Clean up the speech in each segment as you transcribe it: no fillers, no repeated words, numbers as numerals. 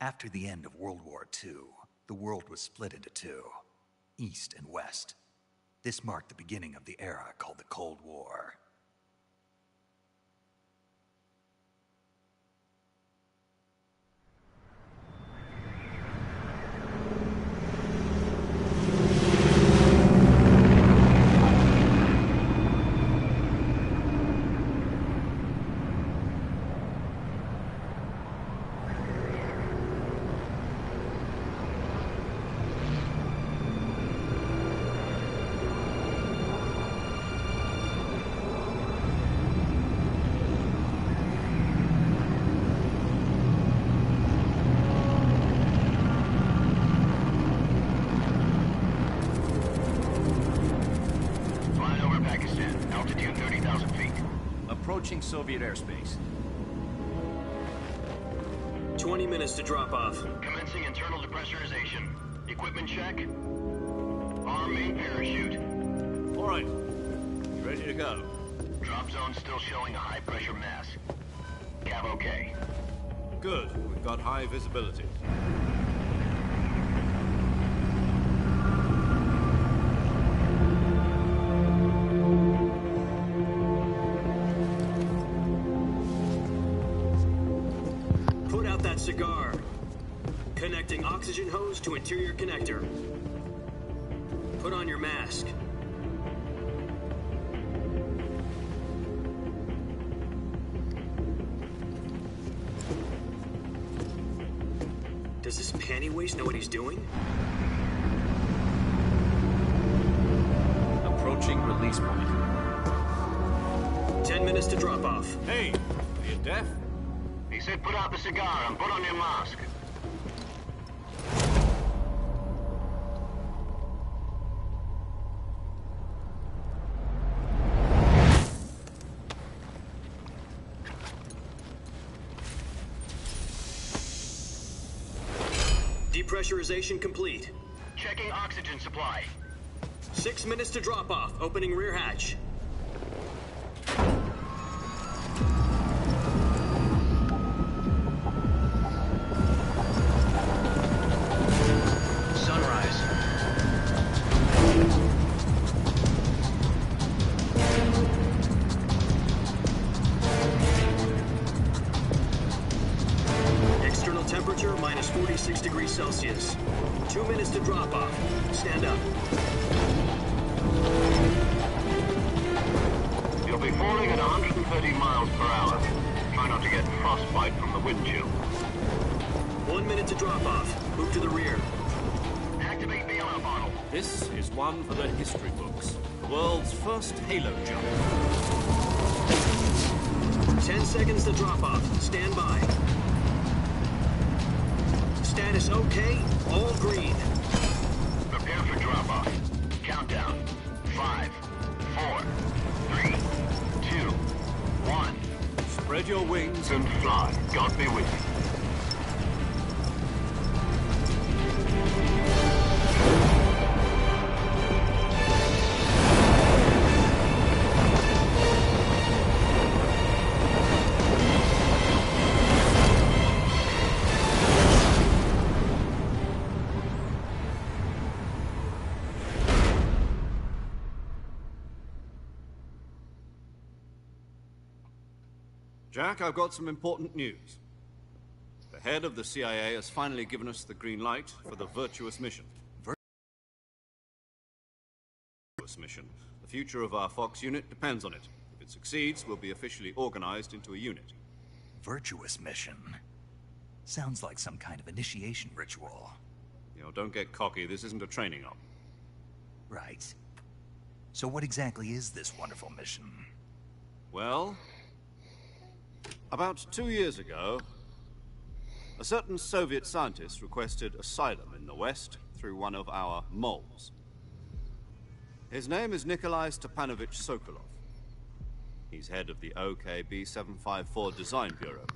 After the end of World War II, the world was split into two, East and West. This marked the beginning of the era called the Cold War. Approaching Soviet airspace. 20 minutes to drop off. Commencing internal depressurization. Equipment check. Arm main parachute. All right. Ready to go. Drop zone still showing a high pressure mass. Cav okay. Good. We've got high visibility. Cigar. Connecting oxygen hose to interior connector. Put on your mask. Does this panty waste know what he's doing? Approaching release point. 10 minutes to drop off. Hey, are you deaf? He said put out the cigar and put on your mask. Depressurization complete. Checking oxygen supply. 6 minutes to drop off. Opening rear hatch. Temperature minus 46 degrees Celsius. 2 minutes to drop off. Stand up. You'll be falling at 130 miles per hour. Try not to get frostbite from the wind chill. 1 minute to drop off. Move to the rear. Activate bailout bottle. This is one for the history books. The world's first halo jump. 10 seconds to drop off. Stand by. Status okay, all green. Prepare for drop-off. Countdown. 5, 4, 3, 2, 1. Spread your wings And fly. God be with you. Jack, I've got some important news. The head of the CIA has finally given us the green light for the Virtuous mission. Virtuous mission. The future of our Fox unit depends on it. If it succeeds, we'll be officially organized into a unit. Virtuous mission? Sounds like some kind of initiation ritual. You know, don't get cocky. This isn't a training op. Right. So what exactly is this wonderful mission? Well, about 2 years ago, a certain Soviet scientist requested asylum in the West through one of our moles. His name is Nikolai Stepanovich Sokolov. He's head of the OKB 754 Design Bureau,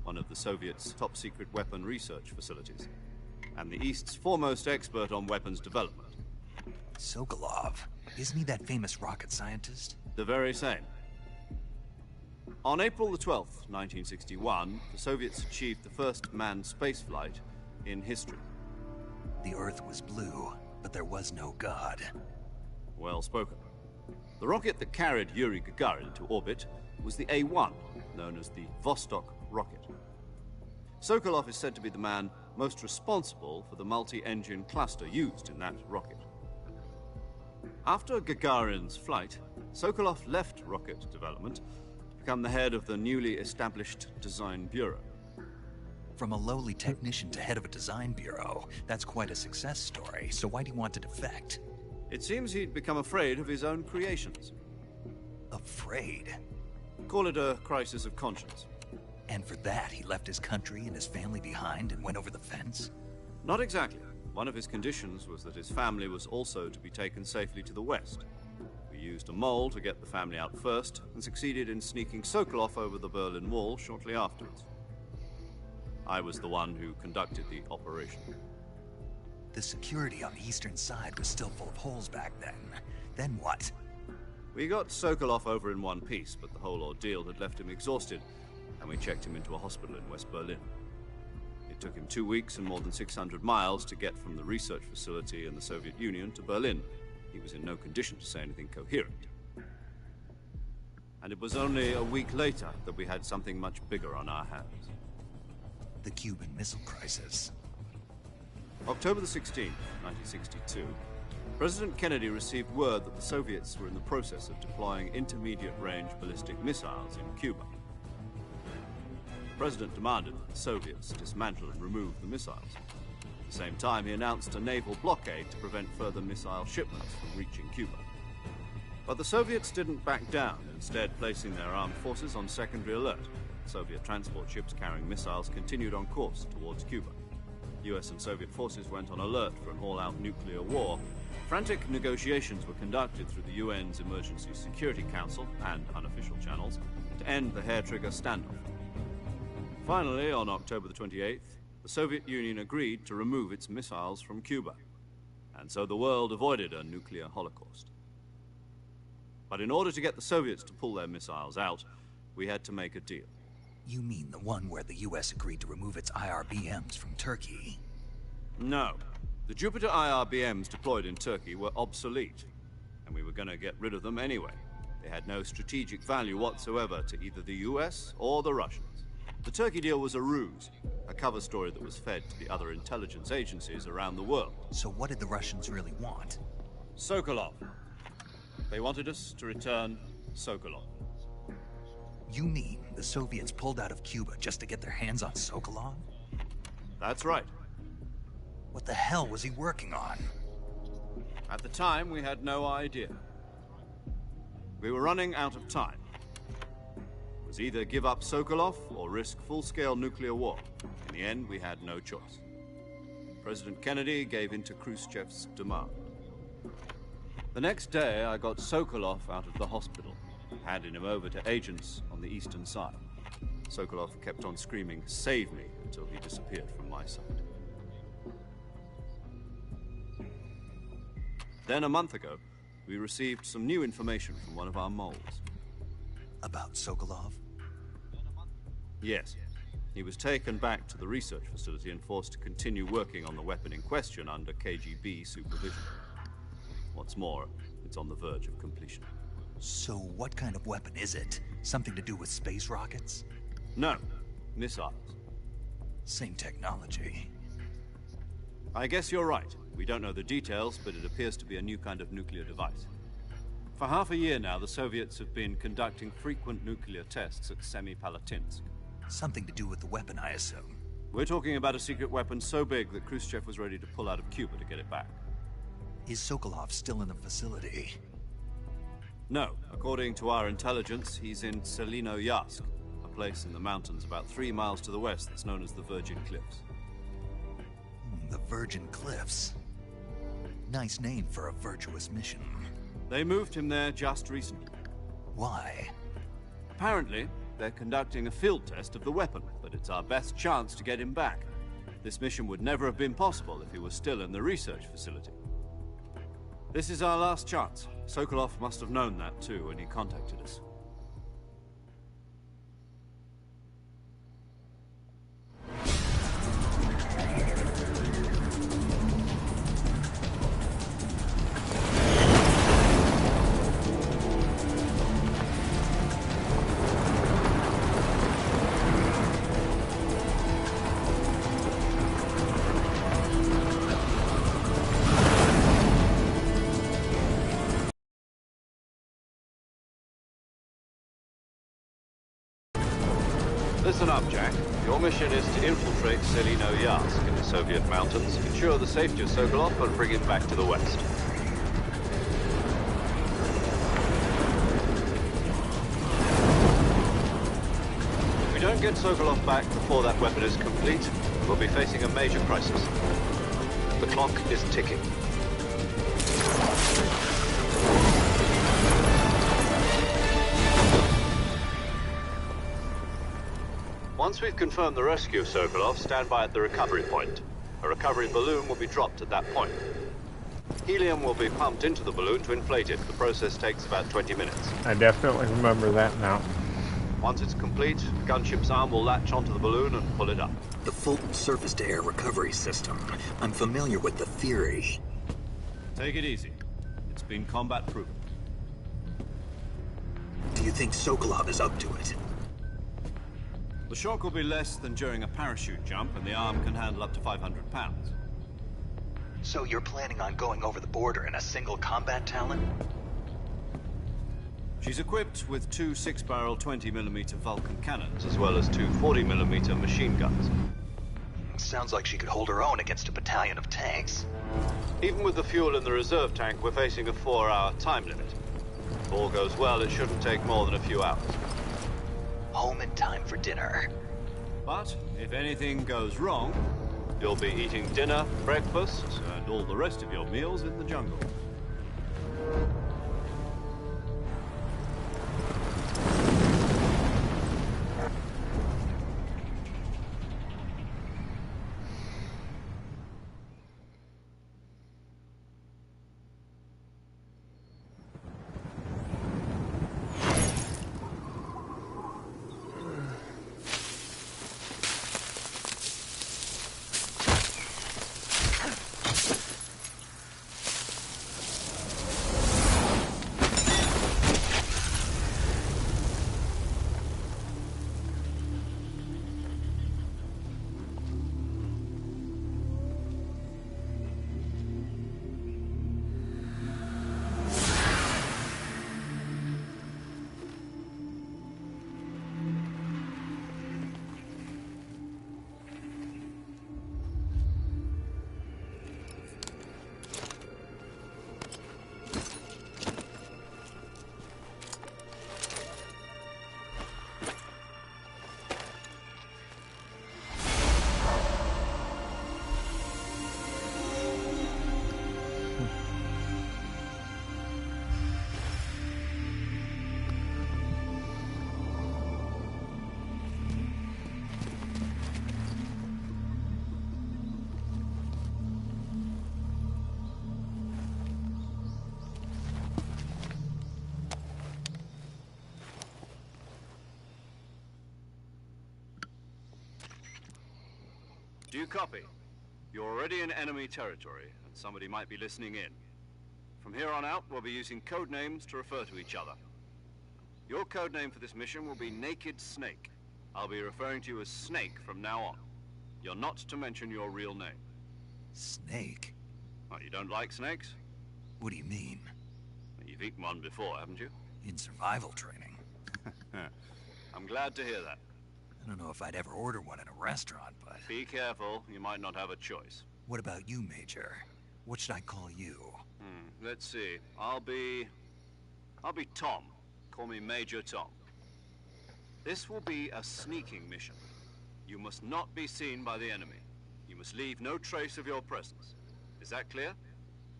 one of the Soviets' top-secret weapon research facilities, and the East's foremost expert on weapons development. Sokolov? Isn't he that famous rocket scientist? The very same. On April the 12th, 1961, the Soviets achieved the first manned spaceflight in history. The Earth was blue, but there was no God. Well spoken. The rocket that carried Yuri Gagarin into orbit was the A-1, known as the Vostok rocket. Sokolov is said to be the man most responsible for the multi-engine cluster used in that rocket. After Gagarin's flight, Sokolov left rocket development to become the head of the newly established Design Bureau. From a lowly technician to head of a design bureau, that's quite a success story, so why'd he want to defect? It seems he'd become afraid of his own creations. Afraid? Call it a crisis of conscience. And for that, he left his country and his family behind and went over the fence? Not exactly. One of his conditions was that his family was also to be taken safely to the west. We used a mole to get the family out first, and succeeded in sneaking Sokolov over the Berlin Wall shortly afterwards. I was the one who conducted the operation. The security on the eastern side was still full of holes back then. Then what? We got Sokolov over in one piece, but the whole ordeal had left him exhausted, and we checked him into a hospital in West Berlin. It took him 2 weeks and more than 600 miles to get from the research facility in the Soviet Union to Berlin. He was in no condition to say anything coherent. And it was only a week later that we had something much bigger on our hands. The Cuban Missile Crisis. October the 16th, 1962, President Kennedy received word that the Soviets were in the process of deploying intermediate-range ballistic missiles in Cuba. The President demanded that the Soviets dismantle and remove the missiles. At the same time, he announced a naval blockade to prevent further missile shipments from reaching Cuba. But the Soviets didn't back down, instead placing their armed forces on secondary alert. Soviet transport ships carrying missiles continued on course towards Cuba. US and Soviet forces went on alert for an all-out nuclear war. Frantic negotiations were conducted through the UN's Emergency Security Council and unofficial channels to end the hair-trigger standoff. Finally, on October the 28th, the Soviet Union agreed to remove its missiles from Cuba, and so the world avoided a nuclear holocaust. But in order to get the Soviets to pull their missiles out, we had to make a deal. You mean the one where the US agreed to remove its IRBMs from Turkey? No. The Jupiter IRBMs deployed in Turkey were obsolete, and we were going to get rid of them anyway. They had no strategic value whatsoever to either the US or the Russians. The Turkey deal was a ruse, a cover story that was fed to the other intelligence agencies around the world. So what did the Russians really want? Sokolov. They wanted us to return Sokolov. You mean the Soviets pulled out of Cuba just to get their hands on Sokolov? That's right. What the hell was he working on? At the time, we had no idea. We were running out of time. It was either give up Sokolov or risk full-scale nuclear war. In the end, we had no choice. President Kennedy gave in to Khrushchev's demand. The next day, I got Sokolov out of the hospital, handing him over to agents on the eastern side. Sokolov kept on screaming, "Save me," until he disappeared from my sight. Then, a month ago, we received some new information from one of our moles. About Sokolov? Yes. He was taken back to the research facility and forced to continue working on the weapon in question under KGB supervision. What's more, it's on the verge of completion. So what kind of weapon is it? Something to do with space rockets? No, missiles. Same technology. I guess you're right. We don't know the details, but it appears to be a new kind of nuclear device. For half a year now, the Soviets have been conducting frequent nuclear tests at Semipalatinsk. Something to do with the weapon, I assume. We're talking about a secret weapon so big that Khrushchev was ready to pull out of Cuba to get it back. Is Sokolov still in the facility? No. According to our intelligence, he's in Selino-Yarsk, a place in the mountains about 3 miles to the west that's known as the Virgin Cliffs. The Virgin Cliffs. Nice name for a virtuous mission. They moved him there just recently. Why? Apparently, they're conducting a field test of the weapon, but it's our best chance to get him back. This mission would never have been possible if he was still in the research facility. This is our last chance. Sokolov must have known that too when he contacted us. Listen up, Jack. Your mission is to infiltrate Selino Yask in the Soviet mountains, ensure the safety of Sokolov, and bring him back to the West. If we don't get Sokolov back before that weapon is complete, we'll be facing a major crisis. The clock is ticking. Once we've confirmed the rescue of Sokolov, stand by at the recovery point. A recovery balloon will be dropped at that point. Helium will be pumped into the balloon to inflate it. The process takes about 20 minutes. I definitely remember that now. Once it's complete, a gunship's arm will latch onto the balloon and pull it up. The Fulton surface-to-air recovery system. I'm familiar with the theory. Take it easy. It's been combat-proven. Do you think Sokolov is up to it? The shock will be less than during a parachute jump, and the arm can handle up to 500 pounds. So you're planning on going over the border in a single combat Talon? She's equipped with two 6-barrel 20mm Vulcan cannons, as well as two 40mm machine guns. Sounds like she could hold her own against a battalion of tanks. Even with the fuel in the reserve tank, we're facing a 4-hour time limit. If all goes well, it shouldn't take more than a few hours. Home in time for dinner. But if anything goes wrong, you'll be eating dinner, breakfast, and all the rest of your meals in the jungle. Do you copy? You're already in enemy territory, and somebody might be listening in. From here on out, we'll be using code names to refer to each other. Your code name for this mission will be Naked Snake. I'll be referring to you as Snake from now on. You're not to mention your real name. Snake? Oh, you don't like snakes? What do you mean? You've eaten one before, haven't you? In survival training. I'm glad to hear that. I don't know if I'd ever order one in a restaurant, but... Be careful, you might not have a choice. What about you, Major? What should I call you? Let's see. I'll be Tom. Call me Major Tom. This will be a sneaking mission. You must not be seen by the enemy. You must leave no trace of your presence. Is that clear?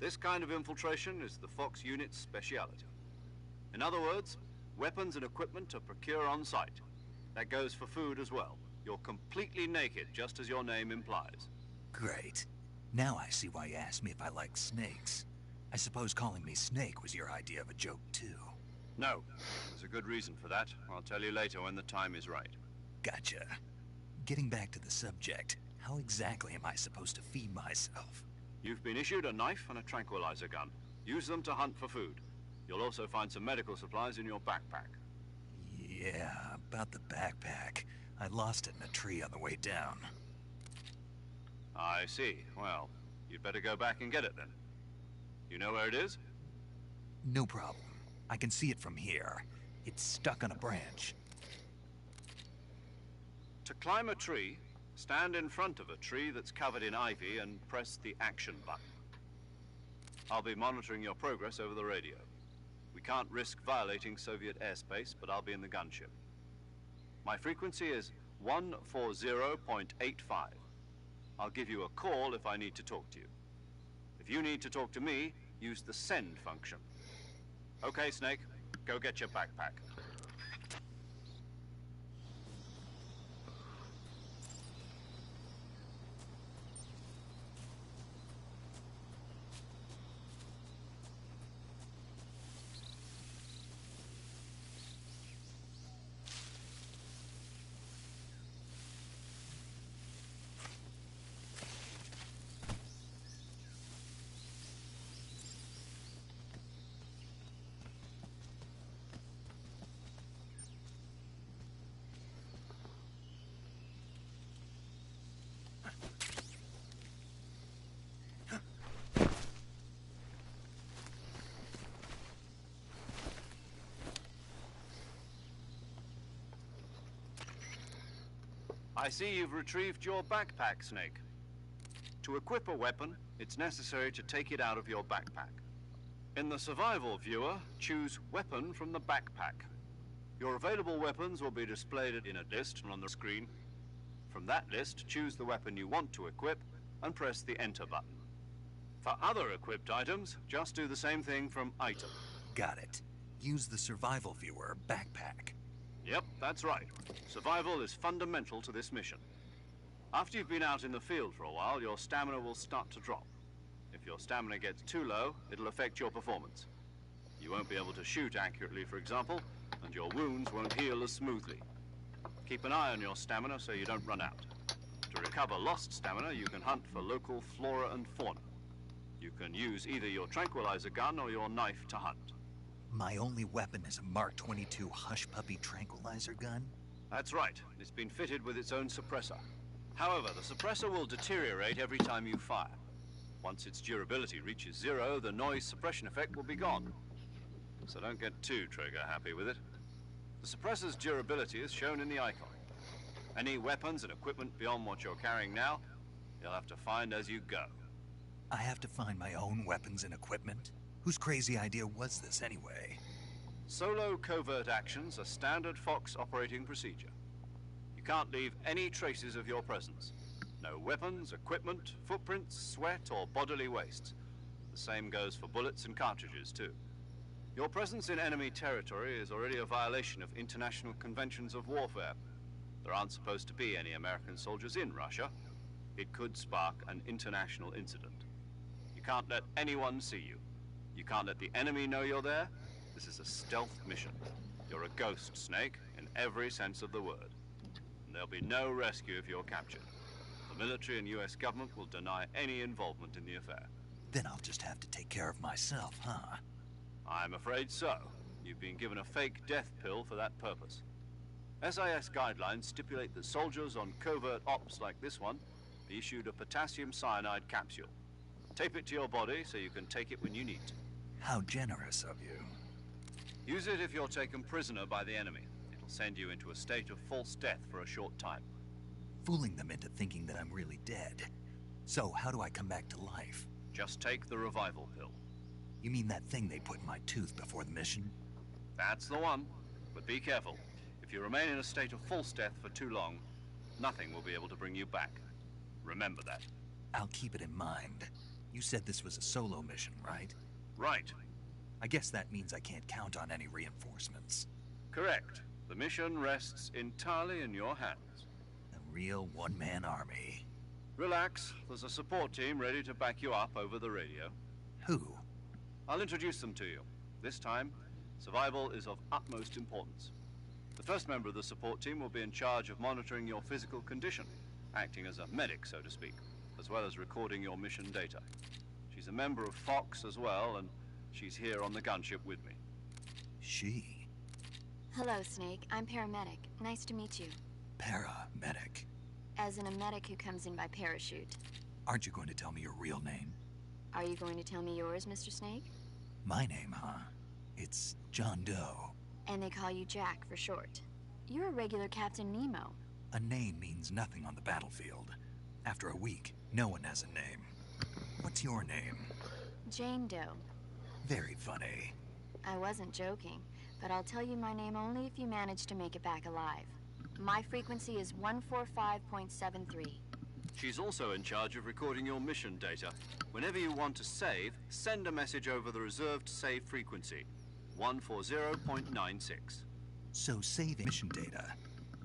This kind of infiltration is the Fox unit's speciality. In other words, weapons and equipment are procured on site. That goes for food as well. You're completely naked, just as your name implies. Great. Now I see why you asked me if I like snakes. I suppose calling me Snake was your idea of a joke, too. No. There's a good reason for that. I'll tell you later when the time is right. Gotcha. Getting back to the subject, how exactly am I supposed to feed myself? You've been issued a knife and a tranquilizer gun. Use them to hunt for food. You'll also find some medical supplies in your backpack. Yeah, about the backpack. I lost it in a tree on the way down. I see. Well, you'd better go back and get it then. You know where it is? No problem. I can see it from here. It's stuck on a branch. To climb a tree, stand in front of a tree that's covered in ivy and press the action button. I'll be monitoring your progress over the radio. We can't risk violating Soviet airspace, but I'll be in the gunship. My frequency is 140.85. I'll give you a call if I need to talk to you. If you need to talk to me, use the send function. Okay, Snake, go get your backpack. I see you've retrieved your backpack, Snake. To equip a weapon, it's necessary to take it out of your backpack. In the survival viewer, choose Weapon from the backpack. Your available weapons will be displayed in a list on the screen. From that list, choose the weapon you want to equip and press the Enter button. For other equipped items, just do the same thing from Item. Got it. Use the survival viewer backpack. Yep, that's right. Survival is fundamental to this mission. After you've been out in the field for a while, your stamina will start to drop. If your stamina gets too low, it'll affect your performance. You won't be able to shoot accurately, for example, and your wounds won't heal as smoothly. Keep an eye on your stamina so you don't run out. To recover lost stamina, you can hunt for local flora and fauna. You can use either your tranquilizer gun or your knife to hunt. My only weapon is a Mark 22 Hush Puppy tranquilizer gun? That's right. It's been fitted with its own suppressor. However, the suppressor will deteriorate every time you fire. Once its durability reaches 0, the noise suppression effect will be gone. So don't get too trigger happy with it. The suppressor's durability is shown in the icon. Any weapons and equipment beyond what you're carrying now, you'll have to find as you go. I have to find my own weapons and equipment? Whose crazy idea was this anyway? Solo covert actions are standard Fox operating procedure. You can't leave any traces of your presence. No weapons, equipment, footprints, sweat, or bodily waste. The same goes for bullets and cartridges, too. Your presence in enemy territory is already a violation of international conventions of warfare. There aren't supposed to be any American soldiers in Russia. It could spark an international incident. You can't let anyone see you. You can't let the enemy know you're there. This is a stealth mission. You're a ghost, Snake, in every sense of the word. And there'll be no rescue if you're captured. The military and US government will deny any involvement in the affair. Then I'll just have to take care of myself, huh? I'm afraid so. You've been given a fake death pill for that purpose. SIS guidelines stipulate that soldiers on covert ops like this one be issued a potassium cyanide capsule. Tape it to your body so you can take it when you need to. How generous of you. Use it if you're taken prisoner by the enemy. It'll send you into a state of false death for a short time. Fooling them into thinking that I'm really dead. So how do I come back to life? Just take the revival pill. You mean that thing they put in my tooth before the mission? That's the one. But be careful. If you remain in a state of false death for too long, nothing will be able to bring you back. Remember that. I'll keep it in mind. You said this was a solo mission, right? Right. I guess that means I can't count on any reinforcements. Correct. The mission rests entirely in your hands. A real one-man army. Relax. There's a support team ready to back you up over the radio. Who? I'll introduce them to you. This time, survival is of utmost importance. The first member of the support team will be in charge of monitoring your physical condition, acting as a medic, so to speak, as well as recording your mission data. She's a member of Fox as well, and she's here on the gunship with me. She? Hello, Snake. I'm paramedic. Nice to meet you. Paramedic. As in a medic who comes in by parachute. Aren't you going to tell me your real name? Are you going to tell me yours, Mr. Snake? My name, huh? It's John Doe. And they call you Jack for short. You're a regular Captain Nemo. A name means nothing on the battlefield. After a week, no one has a name. What's your name? Jane Doe. Very funny. I wasn't joking, but I'll tell you my name only if you manage to make it back alive. My frequency is 145.73. She's also in charge of recording your mission data. Whenever you want to save, send a message over the reserved save frequency, 140.96. So saving mission data.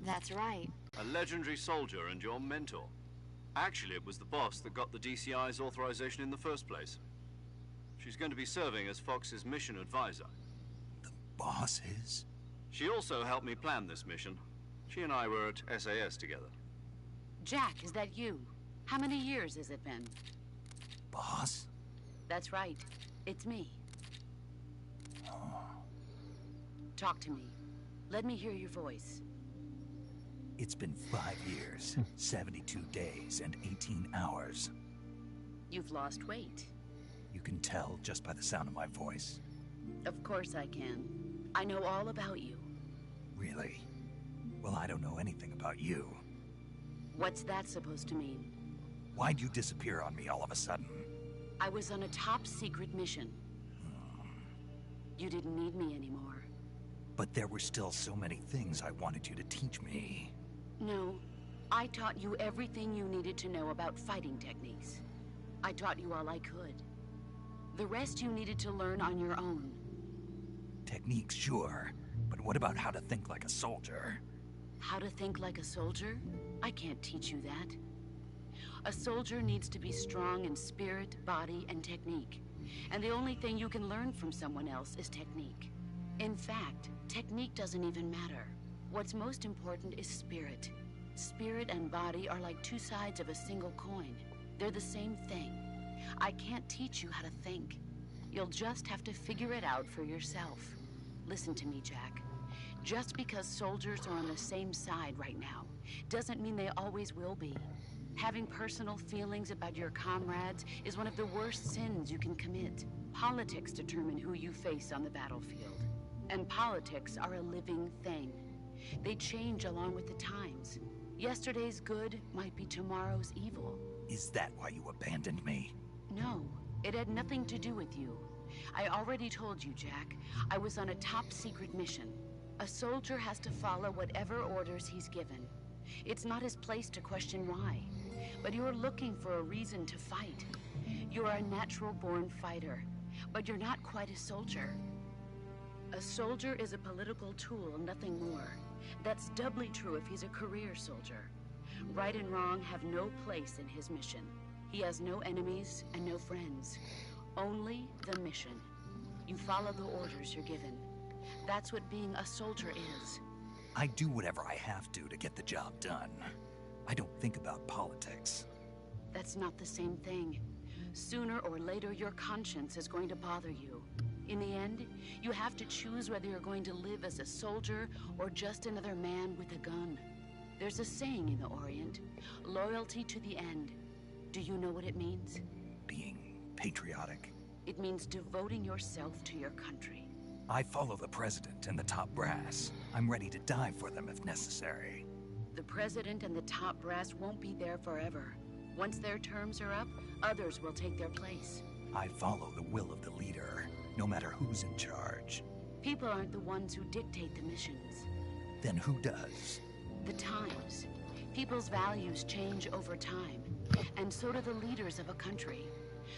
That's right. A legendary soldier and your mentor. Actually, it was the boss that got the DCI's authorization in the first place. She's going to be serving as Fox's mission advisor. The boss is? She also helped me plan this mission. She and I were at SAS together. Jack, is that you? How many years has it been? Boss? That's right. It's me. Talk to me. Let me hear your voice. It's been 5 years, 72 days, and 18 hours. You've lost weight. You can tell just by the sound of my voice. Of course I can. I know all about you. Really? Well, I don't know anything about you. What's that supposed to mean? Why'd you disappear on me all of a sudden? I was on a top-secret mission. You didn't need me anymore. But there were still so many things I wanted you to teach me. No, I taught you everything you needed to know about fighting techniques. I taught you all I could. The rest you needed to learn on your own. Techniques, sure. But what about how to think like a soldier? How to think like a soldier? I can't teach you that. A soldier needs to be strong in spirit, body, and technique. And the only thing you can learn from someone else is technique. In fact, technique doesn't even matter. What's most important is spirit. Spirit and body are like two sides of a single coin. They're the same thing. I can't teach you how to think. You'll just have to figure it out for yourself. Listen to me, Jack. Just because soldiers are on the same side right now doesn't mean they always will be. Having personal feelings about your comrades is one of the worst sins you can commit. Politics determine who you face on the battlefield. And politics are a living thing. They change along with the times. Yesterday's good might be tomorrow's evil. Is that why you abandoned me? No, it had nothing to do with you. I already told you, Jack. I was on a top-secret mission. A soldier has to follow whatever orders he's given. It's not his place to question why. But you're looking for a reason to fight. You're a natural-born fighter, but you're not quite a soldier. A soldier is a political tool, nothing more. That's doubly true if he's a career soldier. Right and wrong have no place in his mission. He has no enemies and no friends. Only the mission. You follow the orders you're given. That's what being a soldier is. I do whatever I have to get the job done. I don't think about politics. That's not the same thing. Sooner or later, your conscience is going to bother you. In the end, you have to choose whether you're going to live as a soldier or just another man with a gun. There's a saying in the Orient, loyalty to the end. Do you know what it means? Being patriotic. It means devoting yourself to your country. I follow the president and the top brass. I'm ready to die for them if necessary. The president and the top brass won't be there forever. Once their terms are up, others will take their place. I follow the will of the leader, no matter who's in charge. People aren't the ones who dictate the missions. Then who does? The times. People's values change over time, and so do the leaders of a country.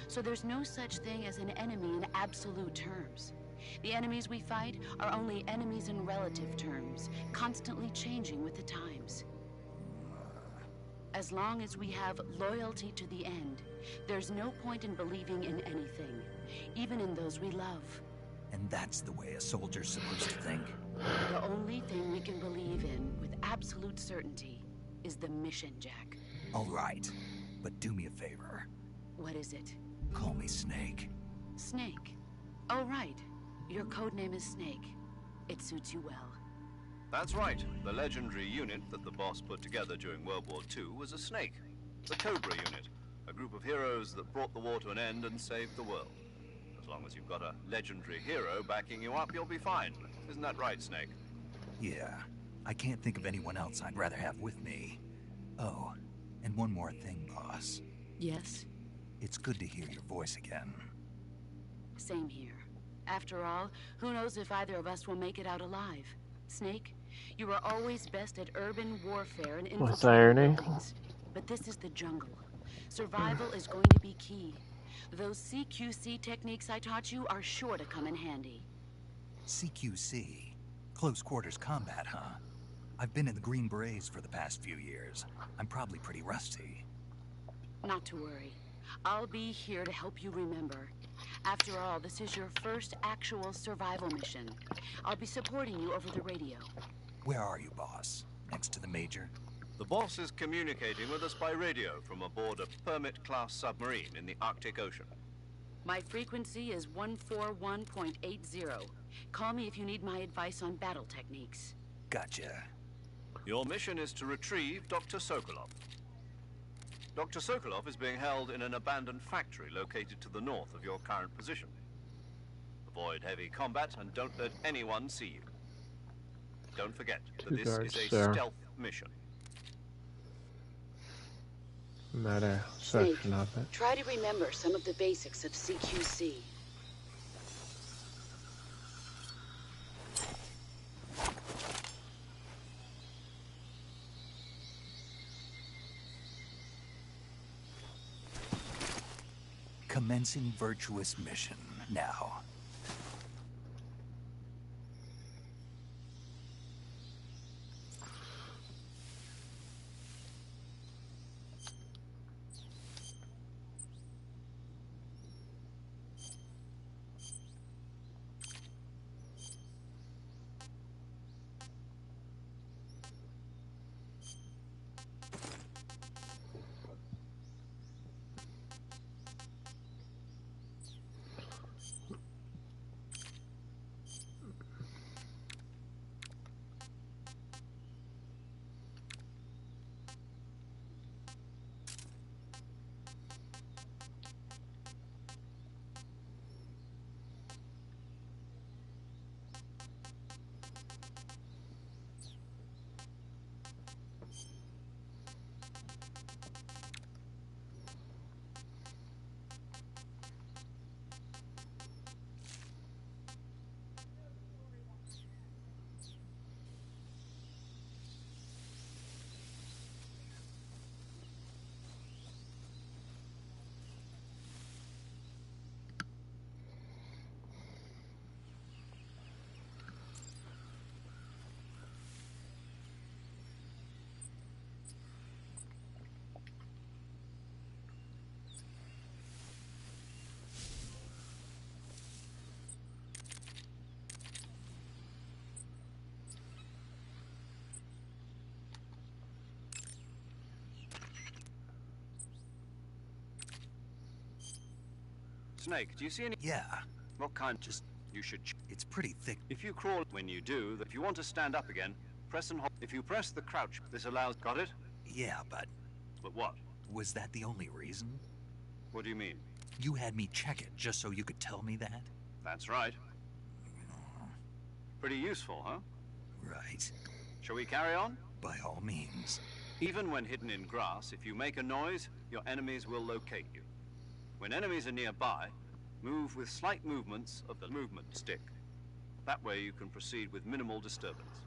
So there's no such thing as an enemy in absolute terms. The enemies we fight are only enemies in relative terms, constantly changing with the times. As long as we have loyalty to the end, there's no point in believing in anything, even in those we love. And that's the way a soldier's supposed to think. The only thing we can believe in with absolute certainty is the mission, Jack. All right, but do me a favor. What is it? Call me Snake. Snake. Oh, right. Your codename is Snake. It suits you well. That's right. The legendary unit that the boss put together during World War II was a snake. The Cobra unit. A group of heroes that brought the war to an end and saved the world. As long as you've got a legendary hero backing you up, you'll be fine. Isn't that right, Snake? Yeah, I can't think of anyone else I'd rather have with me. Oh, and one more thing, boss. Yes? It's good to hear your voice again. Same here. After all, who knows if either of us will make it out alive? Snake, you are always best at urban warfare and What's infiltrating irony? buildings. But this is the jungle. Survival is going to be key. Those CQC techniques I taught you are sure to come in handy. CQC? Close quarters combat, huh? I've been in the Green Berets for the past few years. I'm probably pretty rusty. Not to worry. I'll be here to help you remember. After all, this is your first actual survival mission. I'll be supporting you over the radio. Where are you, boss? Next to the Major? The boss is communicating with us by radio from aboard a Permit-class submarine in the Arctic Ocean. My frequency is 141.80. Call me if you need my advice on battle techniques. Gotcha. Your mission is to retrieve Dr. Sokolov. Dr. Sokolov is being held in an abandoned factory located to the north of your current position. Avoid heavy combat and don't let anyone see you. Don't forget that this is a stealth mission. Meta section of it. Try to remember some of the basics of CQC. Commencing virtuous mission now. Snake, do you see any... Yeah, What kind? Just... You should... it's pretty thick. If you crawl, when you do, if you want to stand up again, press and hold. If you press the crouch, this allows... Got it? Yeah, but But what? was that the only reason? What do you mean? You had me check it just so you could tell me that? That's right. Pretty useful, huh? Right. Shall we carry on? By all means. Even when hidden in grass, if you make a noise, your enemies will locate you. When enemies are nearby, move with slight movements of the movement stick. That way you can proceed with minimal disturbance.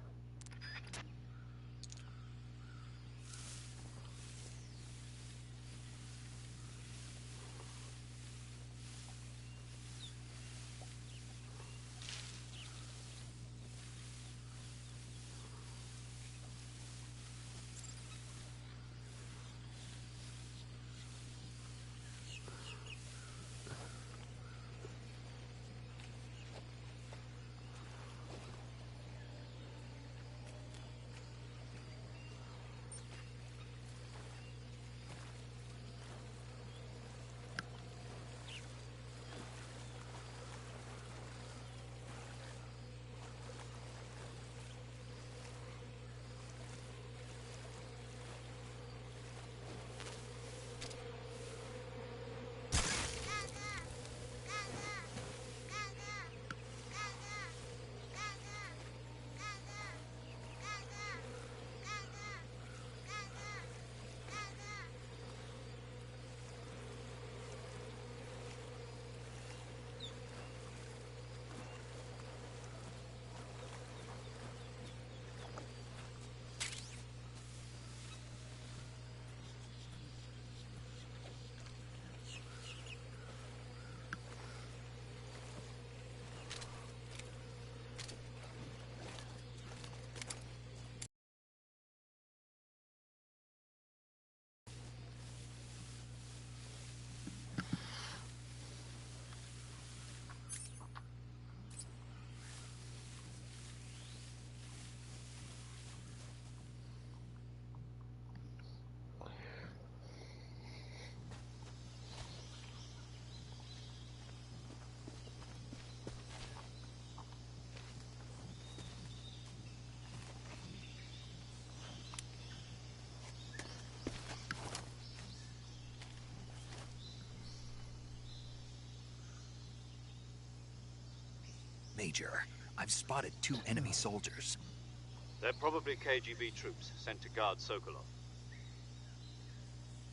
Major. I've spotted 2 enemy soldiers. They're probably KGB troops sent to guard Sokolov.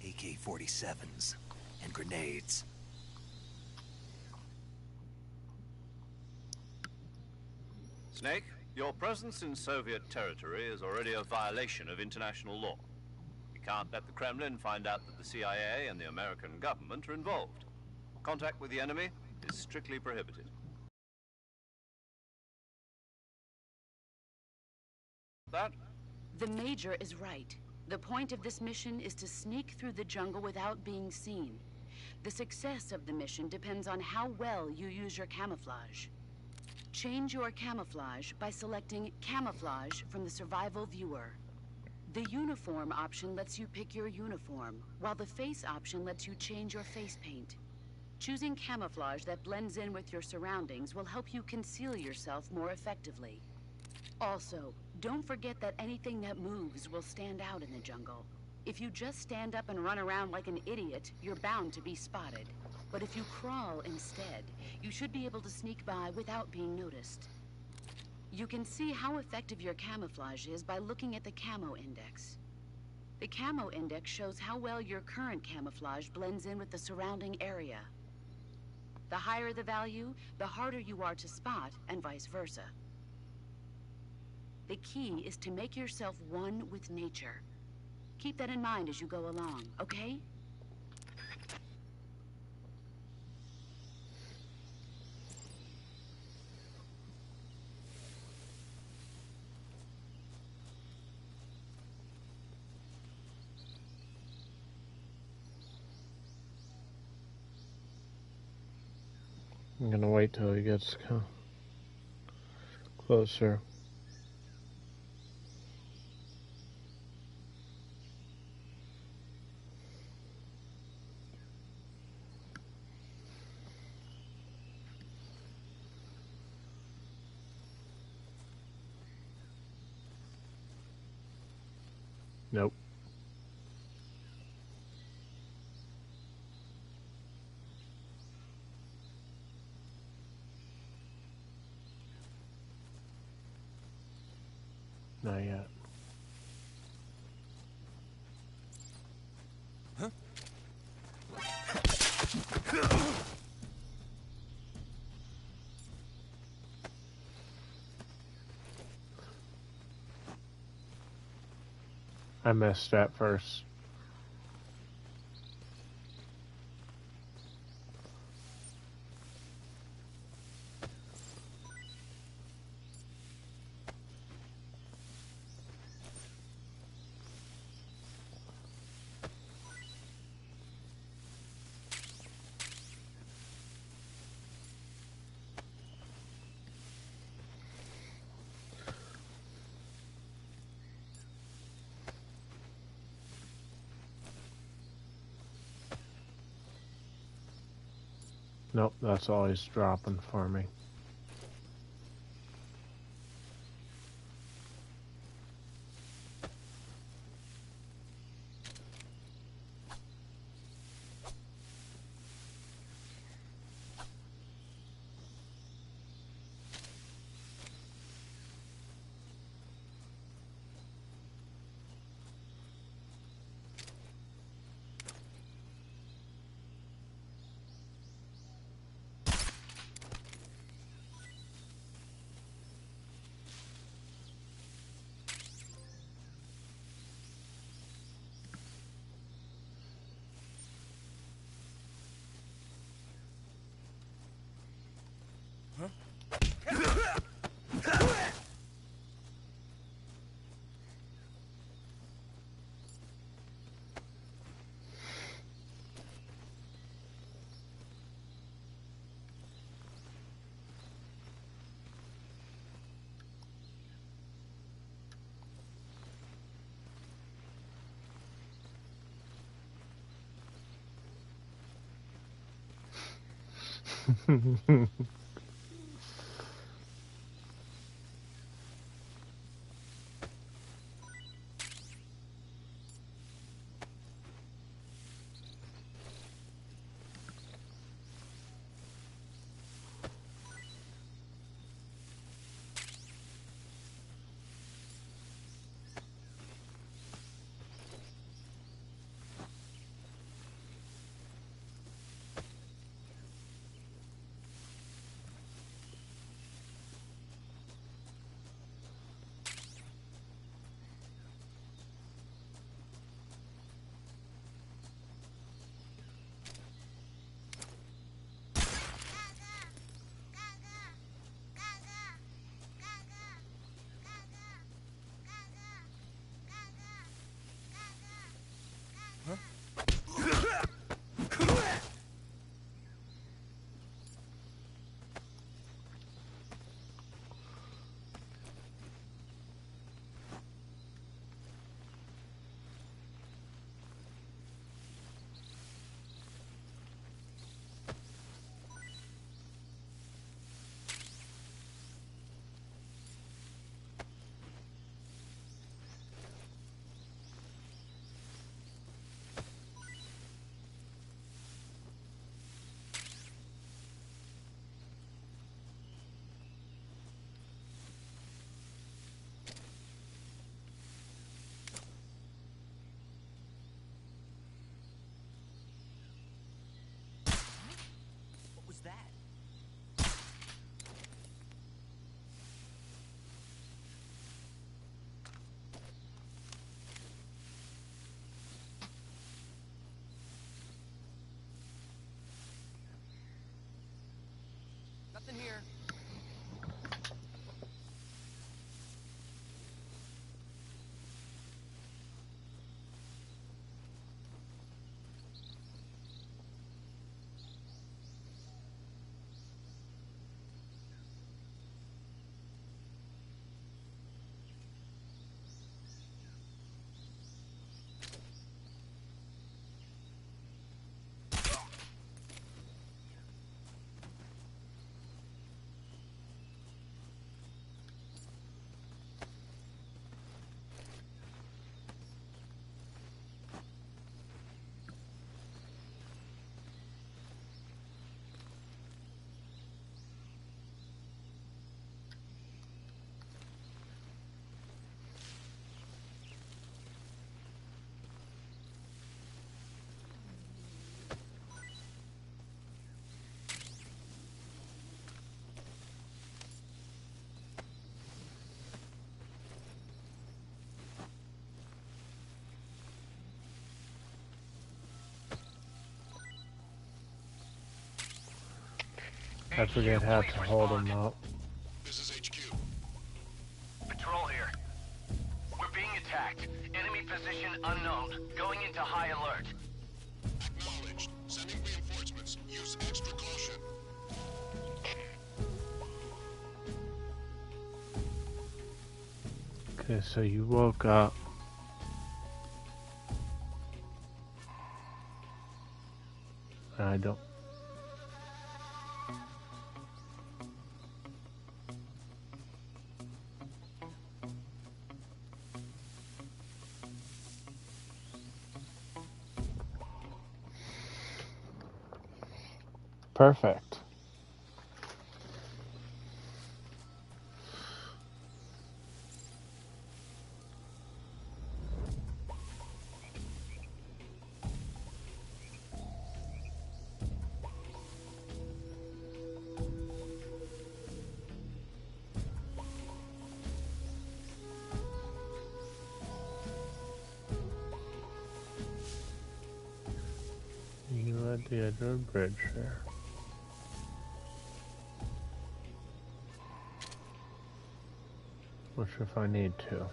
AK-47s and grenades. Snake, your presence in Soviet territory is already a violation of international law. We can't let the Kremlin find out that the CIA and the American government are involved. Contact with the enemy is strictly prohibited. That? The Major is right. The point of this mission is to sneak through the jungle without being seen. The success of the mission depends on how well you use your camouflage. Change your camouflage by selecting Camouflage from the Survival Viewer. The Uniform option lets you pick your uniform, while the Face option lets you change your face paint. Choosing camouflage that blends in with your surroundings will help you conceal yourself more effectively. Also, don't forget that anything that moves will stand out in the jungle. If you just stand up and run around like an idiot, you're bound to be spotted. But if you crawl instead, you should be able to sneak by without being noticed. You can see how effective your camouflage is by looking at the Camo Index. The Camo Index shows how well your current camouflage blends in with the surrounding area. The higher the value, the harder you are to spot, and vice versa. The key is to make yourself one with nature. Keep that in mind as you go along, okay? I'm gonna wait till he gets closer. Nope. Not yet. Huh? I missed that first. Nope, that's always dropping for me. Nothing here. I forget how to hold them up. This is HQ. Patrol here. We're being attacked. Enemy position unknown. Going into high alert. Acknowledged. Sending reinforcements. Use extra caution. Okay, so you woke up. I don't. Perfect. You at the edge of the bridge there. Which if I need to.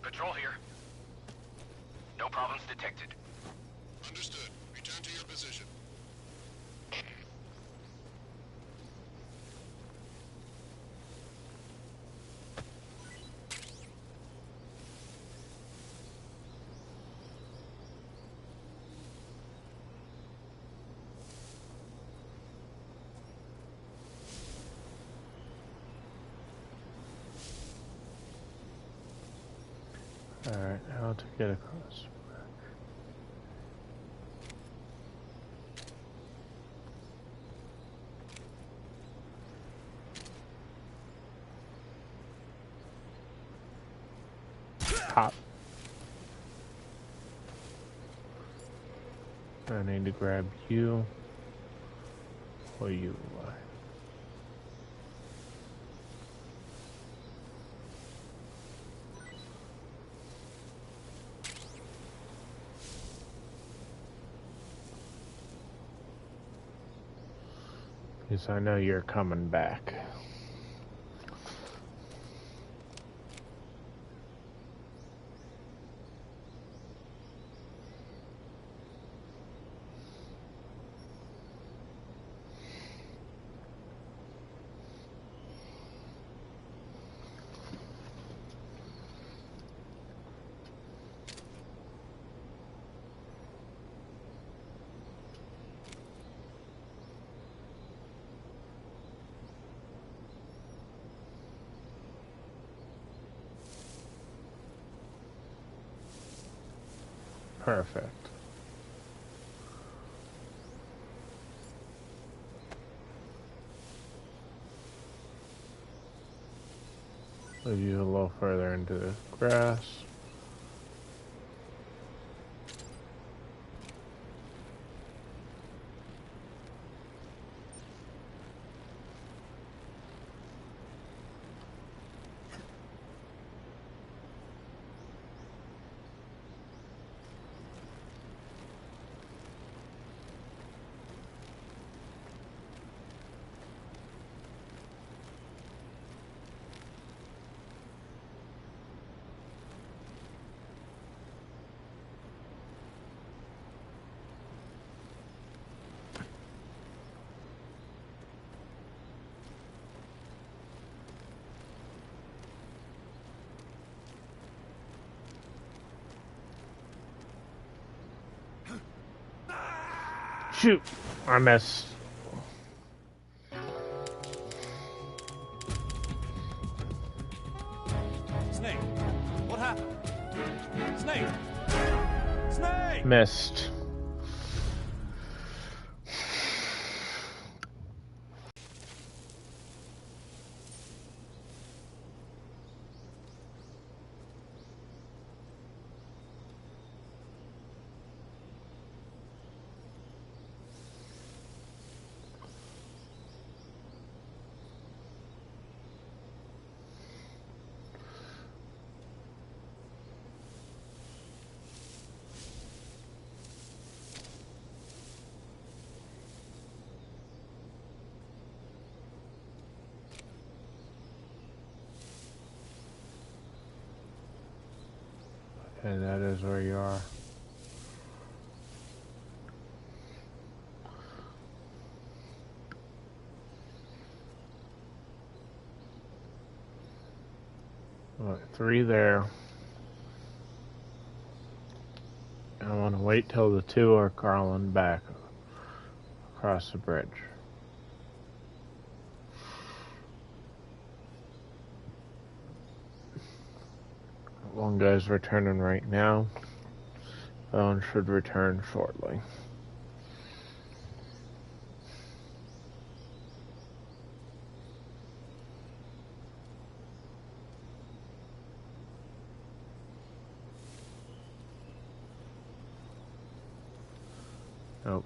Patrol here. No problems detected. Understood. Return to your position. Alright, how to get across. Hop. I need to grab you. Or you. Because I know you're coming back. Perfect. Leave you a little further into the grass. Shoot! I missed. Snake, what happened? Snake! Snake! Missed. And that is where you are. Look, 3 there. I want to wait till the 2 are crawling back across the bridge. One guy's returning right now. The other one should return shortly. Nope.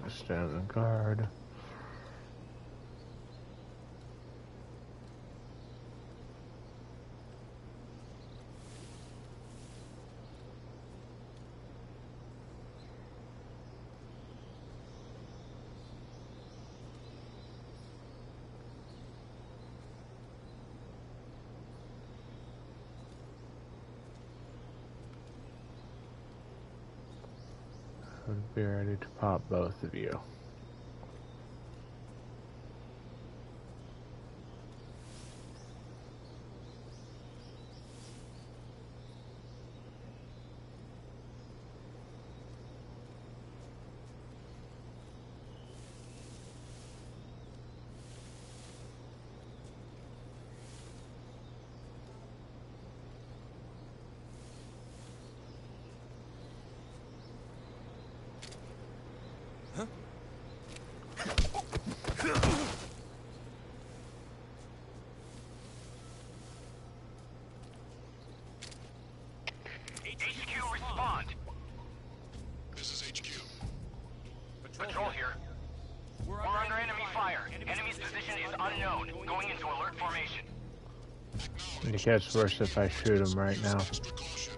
Stand on guard. I'd be ready to pop both of you. HQ, respond. This is HQ. Patrol here. We're under enemy fire. Enemy's position is unknown. Going into alert formation. It gets worse if I shoot him right now. Extra caution.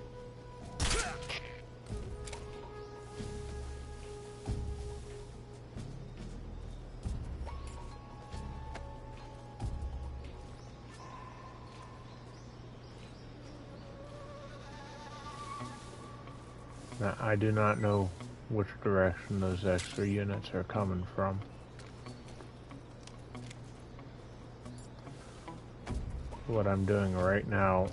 Now, I do not know which direction those extra units are coming from. What I'm doing right now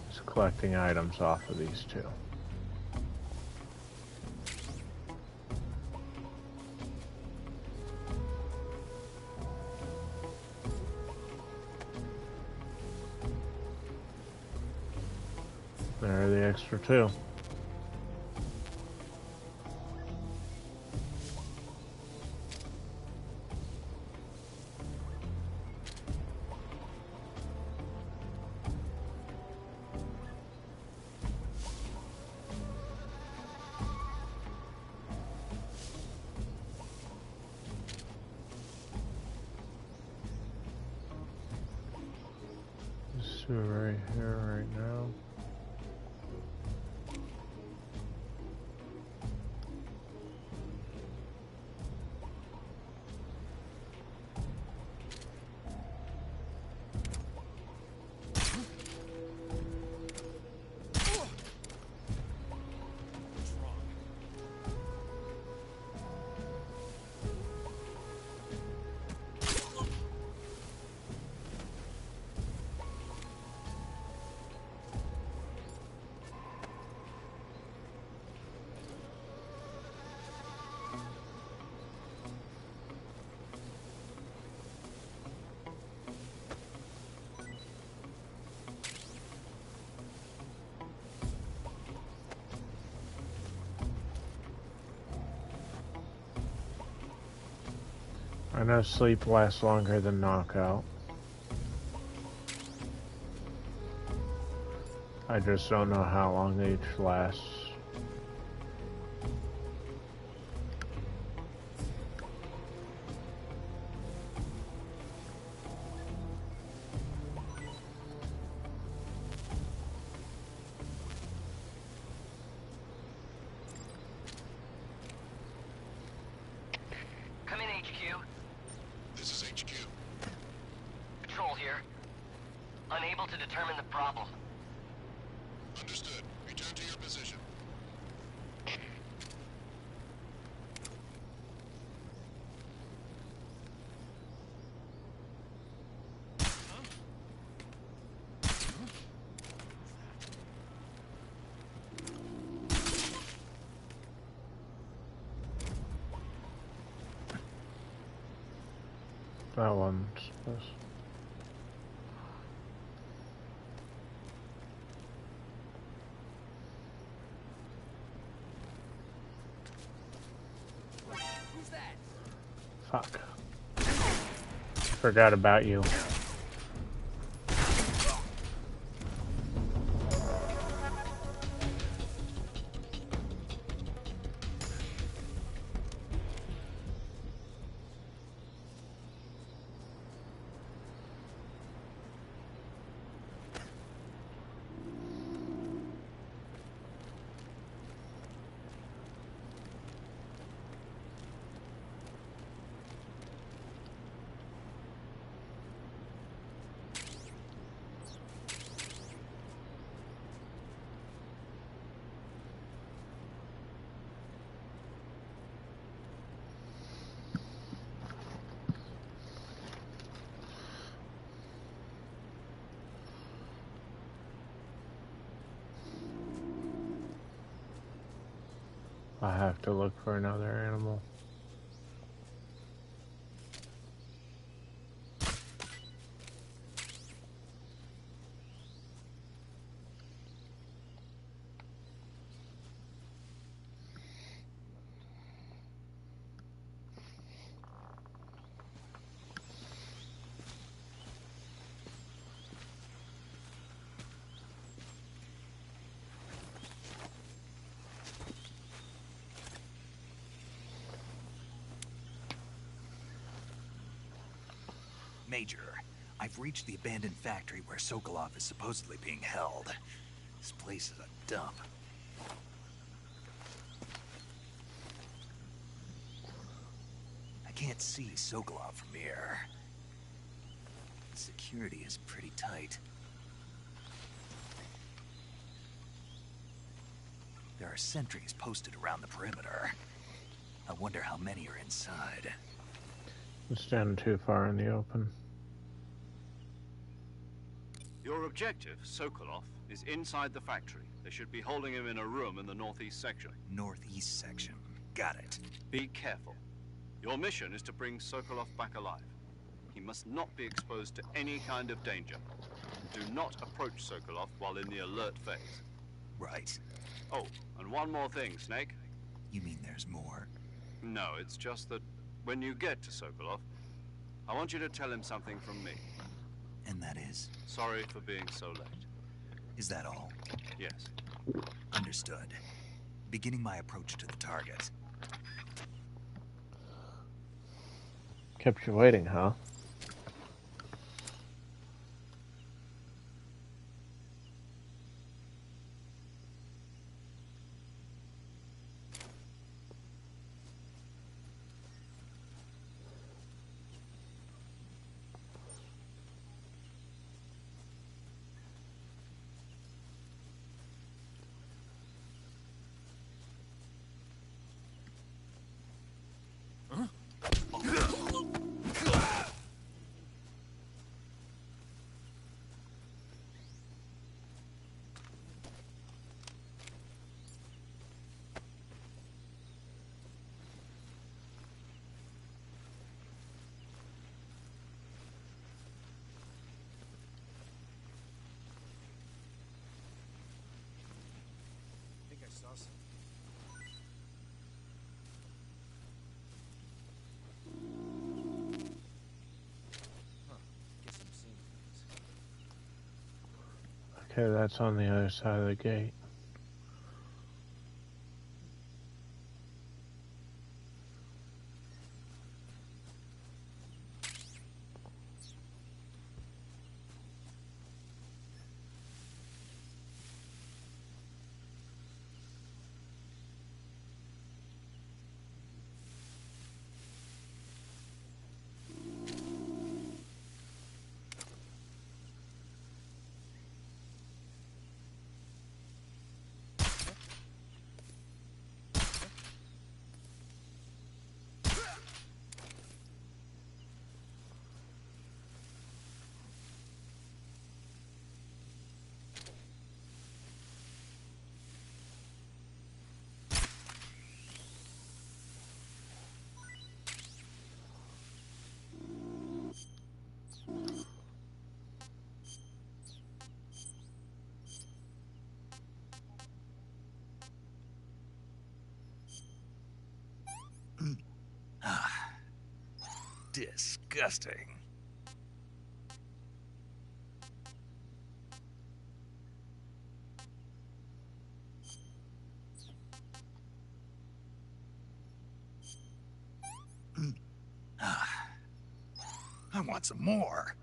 is collecting items off of these 2. There are the extra two. This two right here, right now. I know sleep lasts longer than knockout. I just don't know how long each lasts. Come in, HQ. This is HQ. Patrol here. Unable to determine the problem. Understood. Return to your position. That one's supposed. Who's that? Fuck. Forgot about you. I have to look for another animal. Major, I've reached the abandoned factory where Sokolov is supposedly being held. This place is a dump. I can't see Sokolov from here. Security is pretty tight. There are sentries posted around the perimeter. I wonder how many are inside. I'm standing too far in the open. Your objective, Sokolov, is inside the factory. They should be holding him in a room in the northeast section. Northeast section. Got it. Be careful. Your mission is to bring Sokolov back alive. He must not be exposed to any kind of danger. Do not approach Sokolov while in the alert phase. Right. Oh, and one more thing, Snake. You mean there's more? No, it's just that when you get to Sokolov, I want you to tell him something from me. And that is? Sorry for being so late. Is that all? Yes. Understood. Beginning my approach to the target. Kept you waiting, huh? Okay, that's on the other side of the gate. Disgusting. I want some more.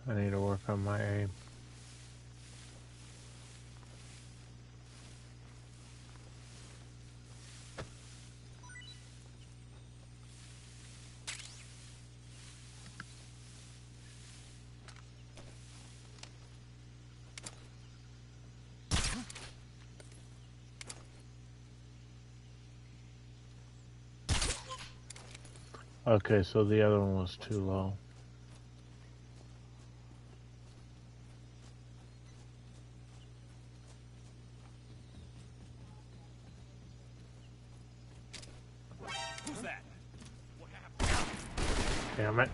I need to work on my aim. Okay, so the other one was too low. Who's that? What happened? Damn it.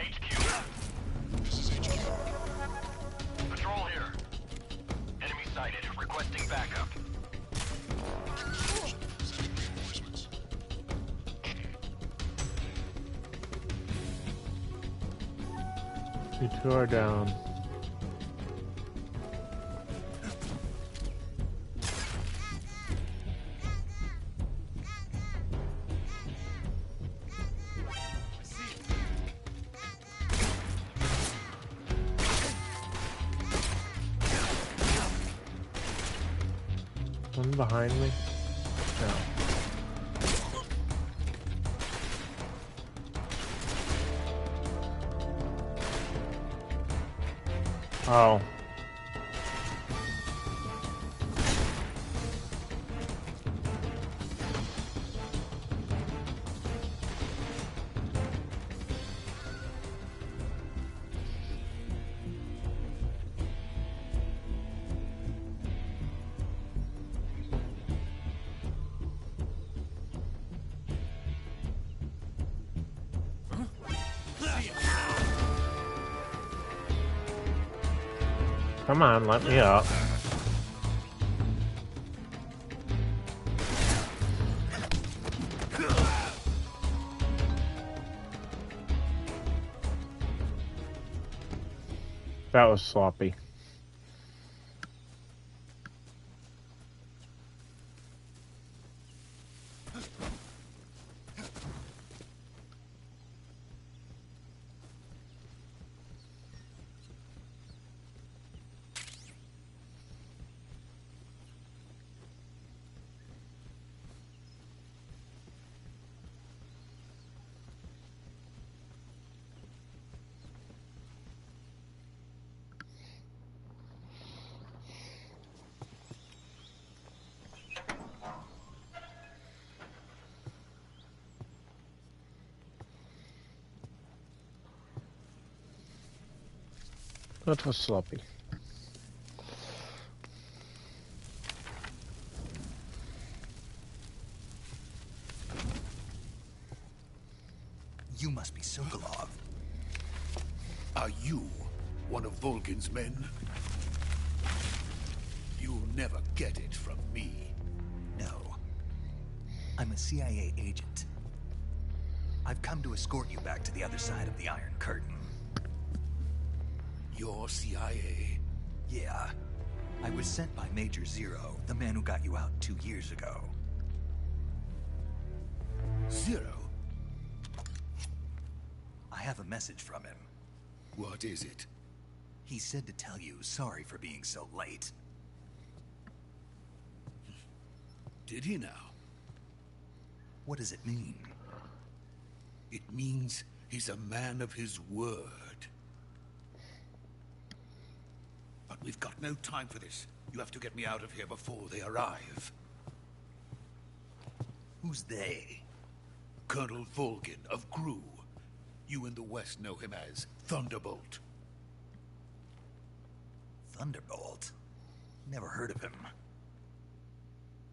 HQ. This is HQ. Patrol here. Enemy sighted. Requesting backup. Sending reinforcements. You two are down. One behind me? No. Oh. Come on, let me up. That was sloppy. That was sloppy. You must be Sokolov. Are you one of Volgin's men? You'll never get it from me. No. I'm a CIA agent. I've come to escort you back to the other side of the Iron Curtain. You're CIA? Yeah. I was sent by Major Zero, the man who got you out 2 years ago. Zero? I have a message from him. What is it? He said to tell you sorry for being so late. Did he now? What does it mean? It means he's a man of his word. But we've got no time for this. You have to get me out of here before they arrive. Who's they? Colonel Volgin of GRU. You in the West know him as Thunderbolt. Thunderbolt? Never heard of him.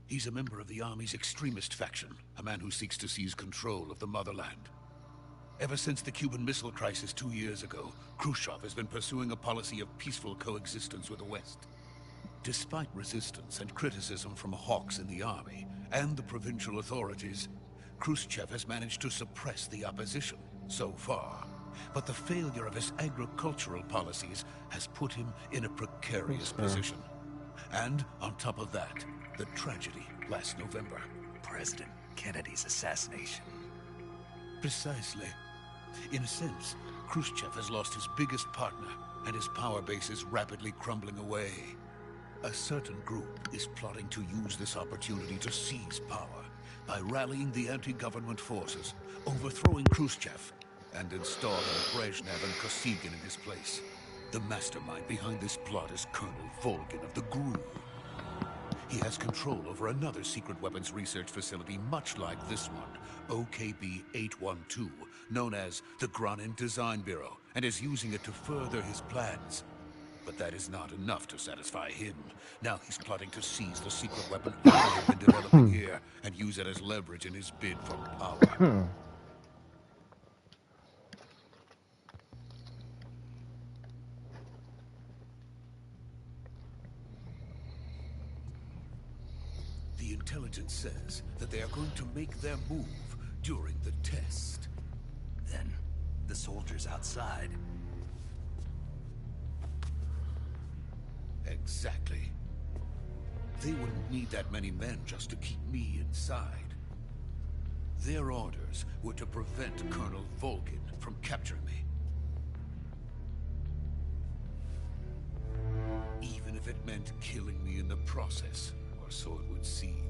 He's a member of the Army's extremist faction, a man who seeks to seize control of the motherland. Ever since the Cuban Missile Crisis 2 years ago, Khrushchev has been pursuing a policy of peaceful coexistence with the West. Despite resistance and criticism from hawks in the Army and the provincial authorities, Khrushchev has managed to suppress the opposition so far. But the failure of his agricultural policies has put him in a precarious position. And on top of that, the tragedy last November. President Kennedy's assassination. Precisely. In a sense, Khrushchev has lost his biggest partner, and his power base is rapidly crumbling away. A certain group is plotting to use this opportunity to seize power by rallying the anti-government forces, overthrowing Khrushchev, and installing Brezhnev and Kosygin in his place. The mastermind behind this plot is Colonel Volgin of the GRU. He has control over another secret weapons research facility much like this one, OKB-812, known as the Granin Design Bureau, and is using it to further his plans. But that is not enough to satisfy him. Now he's plotting to seize the secret weapon I have been developing here and use it as leverage in his bid for power. The intelligence says that they are going to make their move during the test. Then, the soldiers outside. Exactly. They wouldn't need that many men just to keep me inside. Their orders were to prevent Colonel Volgin from capturing me. Even if it meant killing me in the process, or so it would seem.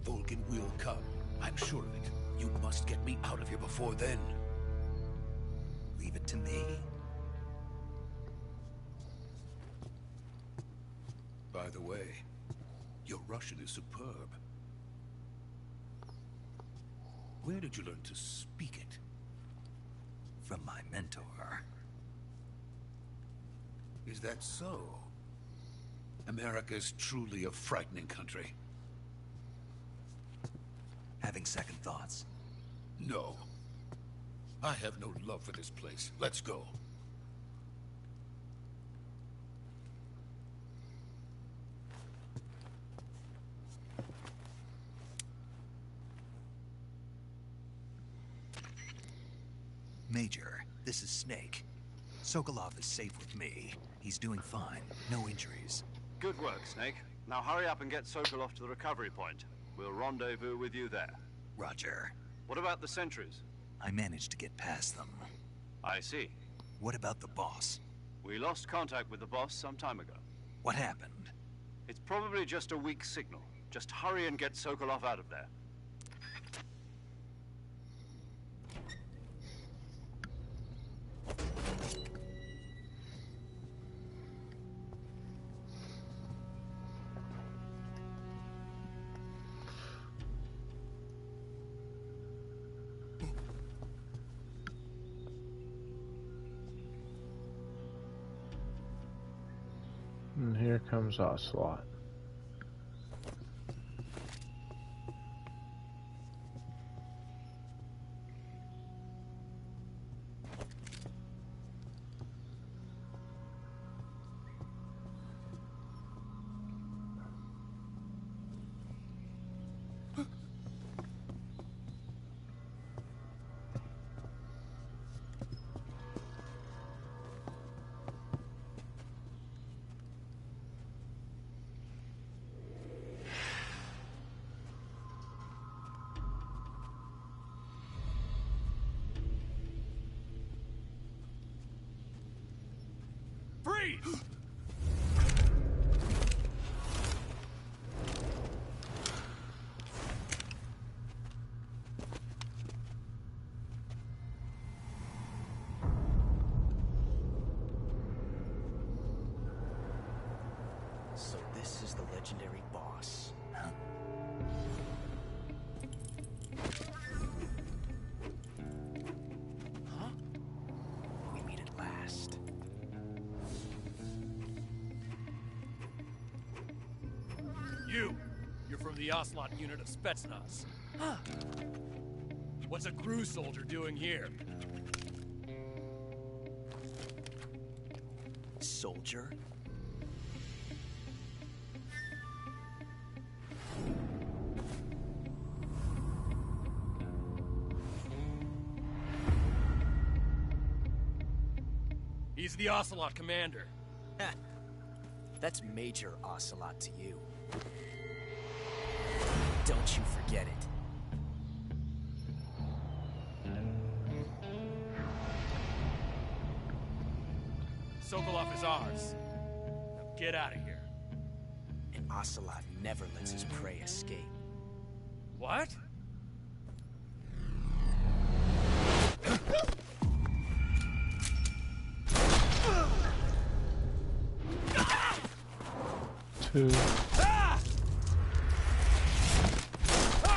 Volgin will come, I'm sure of it. You must get me out of here before then. Leave it to me. By the way, your Russian is superb. Where did you learn to speak it? From my mentor. Is that so? America's truly a frightening country. Having second thoughts? No. I have no love for this place. Let's go. Major, this is Snake. Sokolov is safe with me. He's doing fine. No injuries. Good work, Snake. Now hurry up and get Sokolov to the recovery point. We'll rendezvous with you there. Roger. What about the sentries? I managed to get past them. I see. What about the boss? We lost contact with the boss some time ago. What happened? It's probably just a weak signal. Just hurry and get Sokolov out of there. And here comes Ocelot. Freeze! So this is the legendary boss. Huh? Huh? We meet at last. You're from the Ocelot unit of Spetsnaz. Huh. What's a crew soldier doing here? Soldier? He's the Ocelot commander. Heh. That's Major Ocelot to you. Don't you forget it. Sokolov is ours. Now get out of here. And Ocelot never lets his prey escape. What? Two,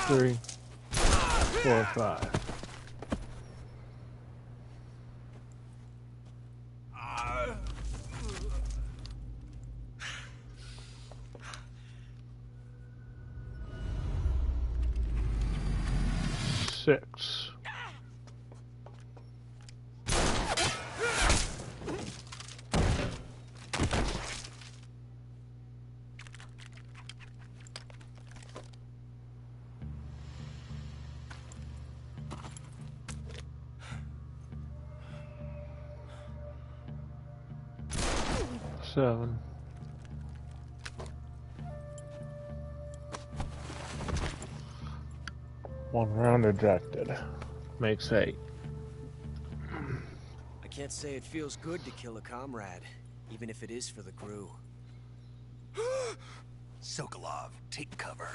3, 4, 5. Six. Seven. One round ejected. Makes 8. I can't say it feels good to kill a comrade, even if it is for the crew. Sokolov, take cover.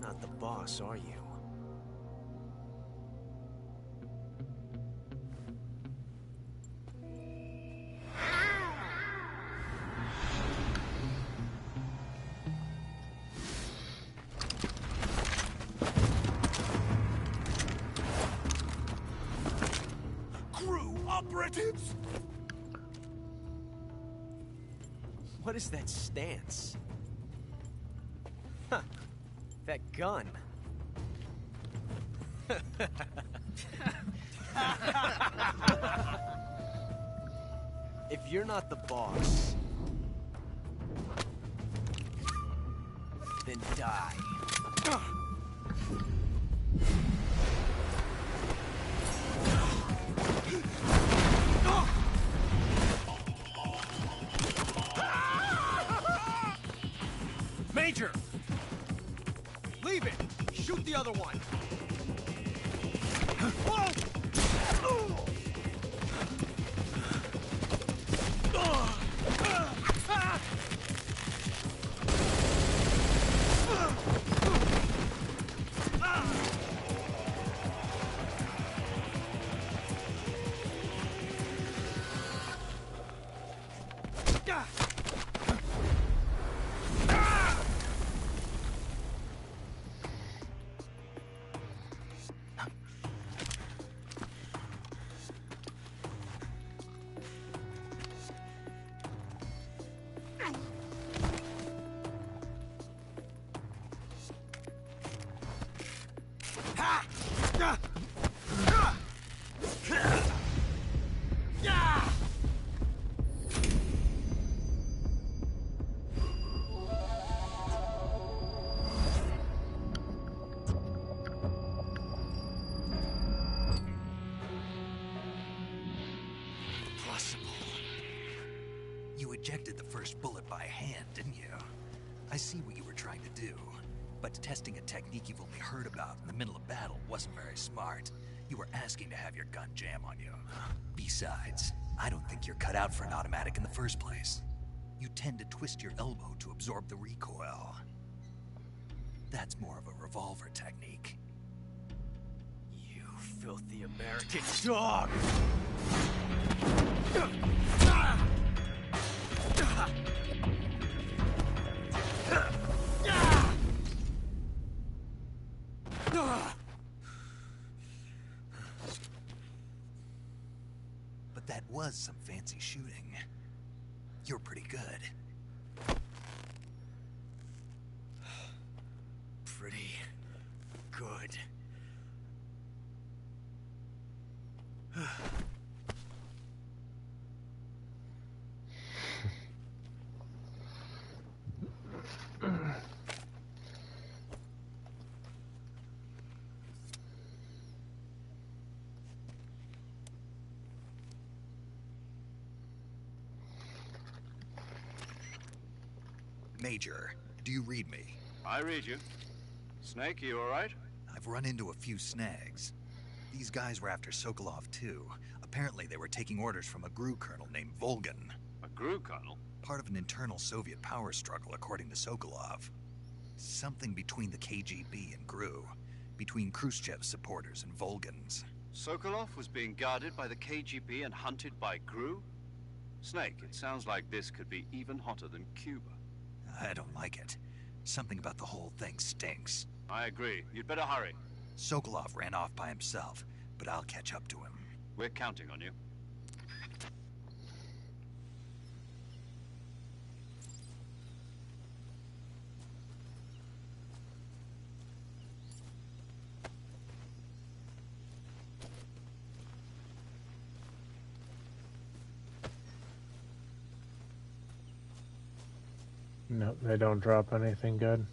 not the boss, are you? Crew operatives! What is that stance? Huh. That gun. If you're not the boss, then die. Major! Leave it! Shoot the other one! Whoa! You ejected the first bullet by hand, didn't you? I see what you were trying to do. But testing a technique you've only heard about in the middle of battle wasn't very smart. You were asking to have your gun jam on you. Besides, I don't think you're cut out for an automatic in the first place. You tend to twist your elbow to absorb the recoil. That's more of a revolver technique. You filthy American dog! But that was some fancy shooting. You're pretty good. Pretty good. Major, do you read me? I read you. Snake, you all right? I've run into a few snags. These guys were after Sokolov too. Apparently they were taking orders from a GRU colonel named Volgan. A GRU colonel? Part of an internal Soviet power struggle, according to Sokolov. Something between the KGB and GRU. Between Khrushchev's supporters and Volgan's. Sokolov was being guarded by the KGB and hunted by GRU? Snake, it sounds like this could be even hotter than Cuba. I don't like it. Something about the whole thing stinks. I agree. You'd better hurry. Sokolov ran off by himself, but I'll catch up to him. We're counting on you. Nope, they don't drop anything good.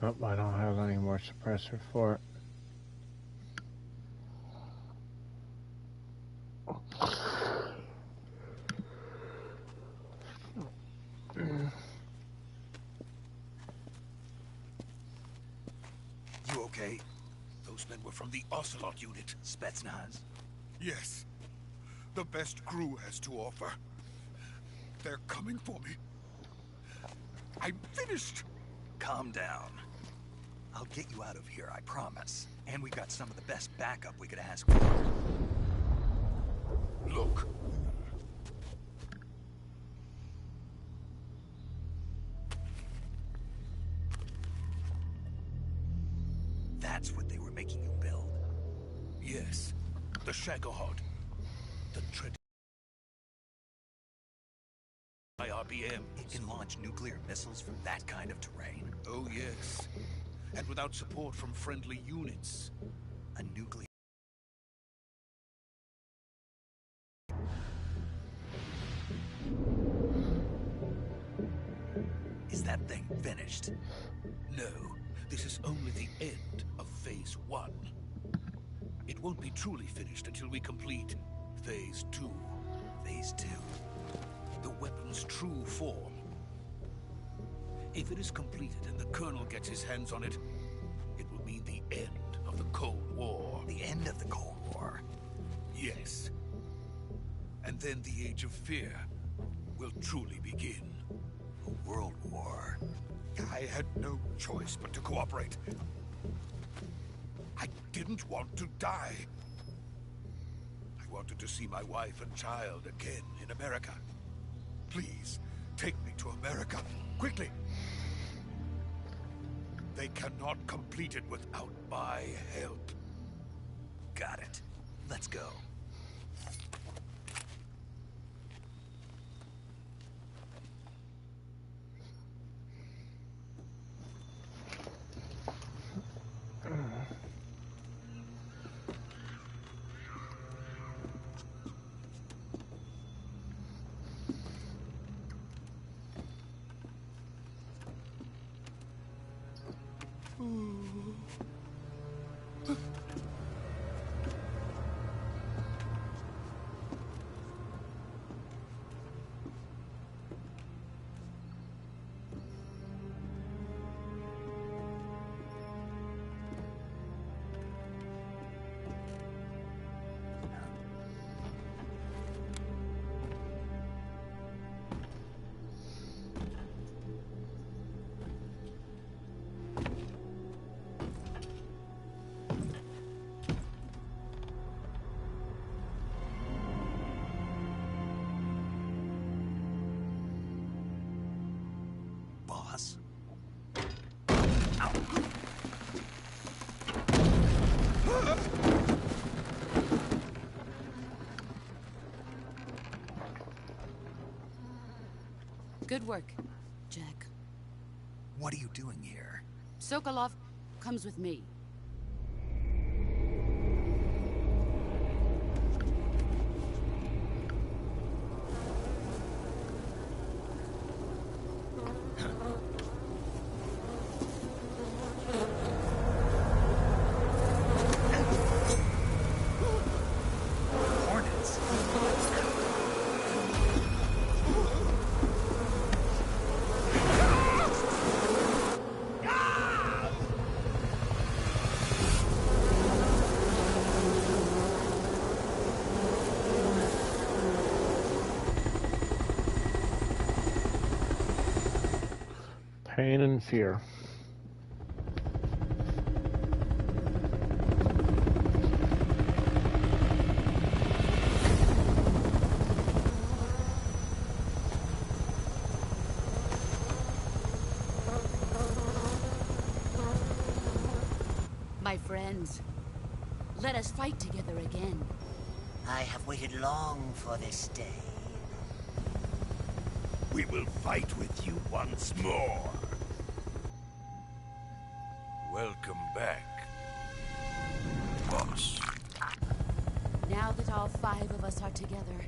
Oh, I don't have any more suppressor for it. You okay? Those men were from the Ocelot unit. Spetsnaz. Yes. The best crew has to offer. They're coming for me. I'm finished. Calm down. I'll get you out of here, I promise. And we've got some of the best backup we could ask for. Look. That's what they were making you build? Yes. The Shagohod. The tread. IRBM. It can launch nuclear missiles from that kind of terrain? Oh, yes. And without support from friendly units. A nuclear... Is that thing finished? No. This is only the end of Phase 1. It won't be truly finished until we complete Phase 2. Phase 2? The weapon's true form. If it is completed and the Colonel gets his hands on it, it will mean the end of the Cold War. The end of the Cold War? Yes. And then the Age of Fear will truly begin. A world war? I had no choice but to cooperate. I didn't want to die. I wanted to see my wife and child again in America. Please, take me to America, quickly. They cannot complete it without my help. Got it. Let's go. Boss? Ow. Good work, Jack. What are you doing here? Sokolov comes with me. Hornets? Pain and fear. My friends, let us fight together again. I have waited long for this day. We will fight with you once more. Welcome back, boss. Now that all 5 of us are together,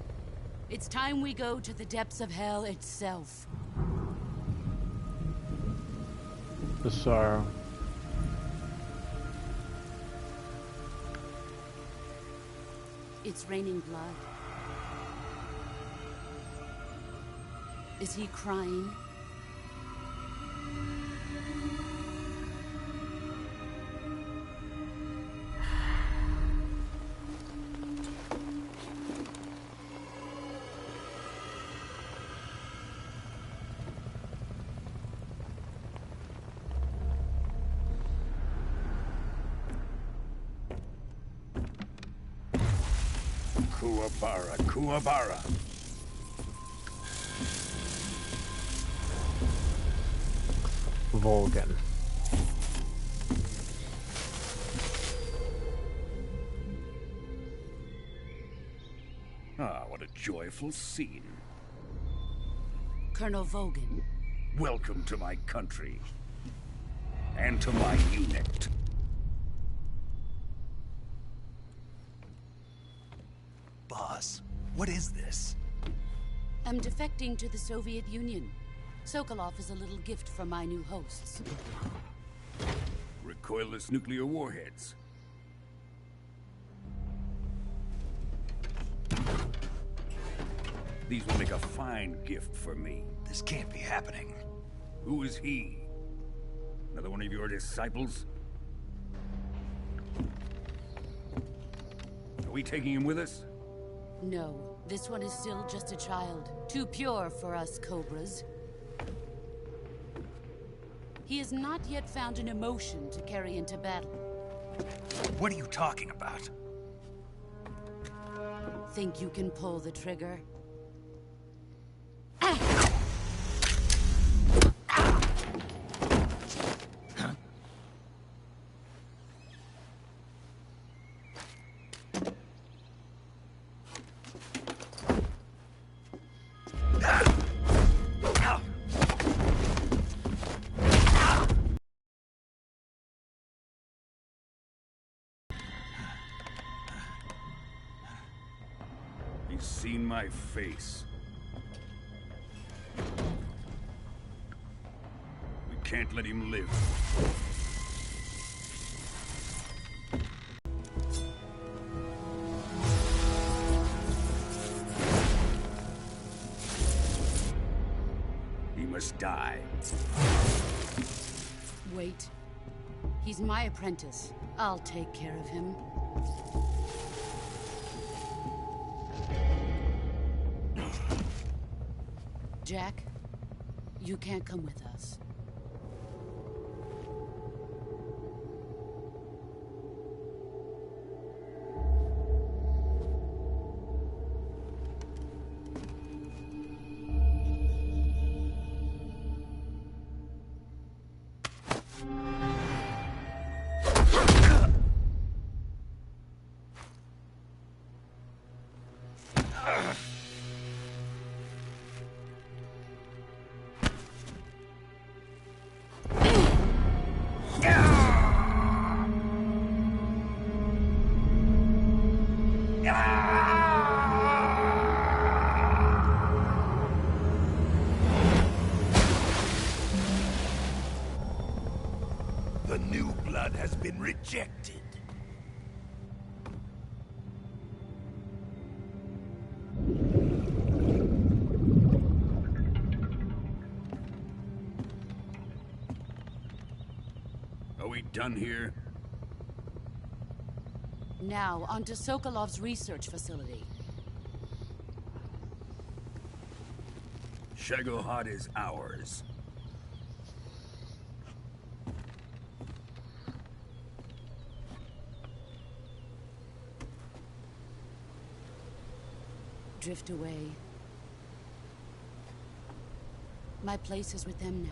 it's time we go to the depths of hell itself. The sorrow. It's raining blood. Is he crying? Kuwabara, Kuwabara. Volgan. Ah, what a joyful scene. Colonel Vogan. Welcome to my country. And to my unit. Boss, what is this? I'm defecting to the Soviet Union. Sokolov is a little gift from my new hosts. Recoilless nuclear warheads. These will make a fine gift for me. This can't be happening. Who is he? Another one of your disciples? Are we taking him with us? No, this one is still just a child. Too pure for us Cobras. He has not yet found an emotion to carry into battle. What are you talking about? Think you can pull the trigger? He's seen my face. We can't let him live. He must die. Wait. He's my apprentice. I'll take care of him. Jack, you can't come with us. The new blood has been rejected. Are we done here? Now, onto Sokolov's research facility. Shagohod is ours. Drift away. My place is with them now.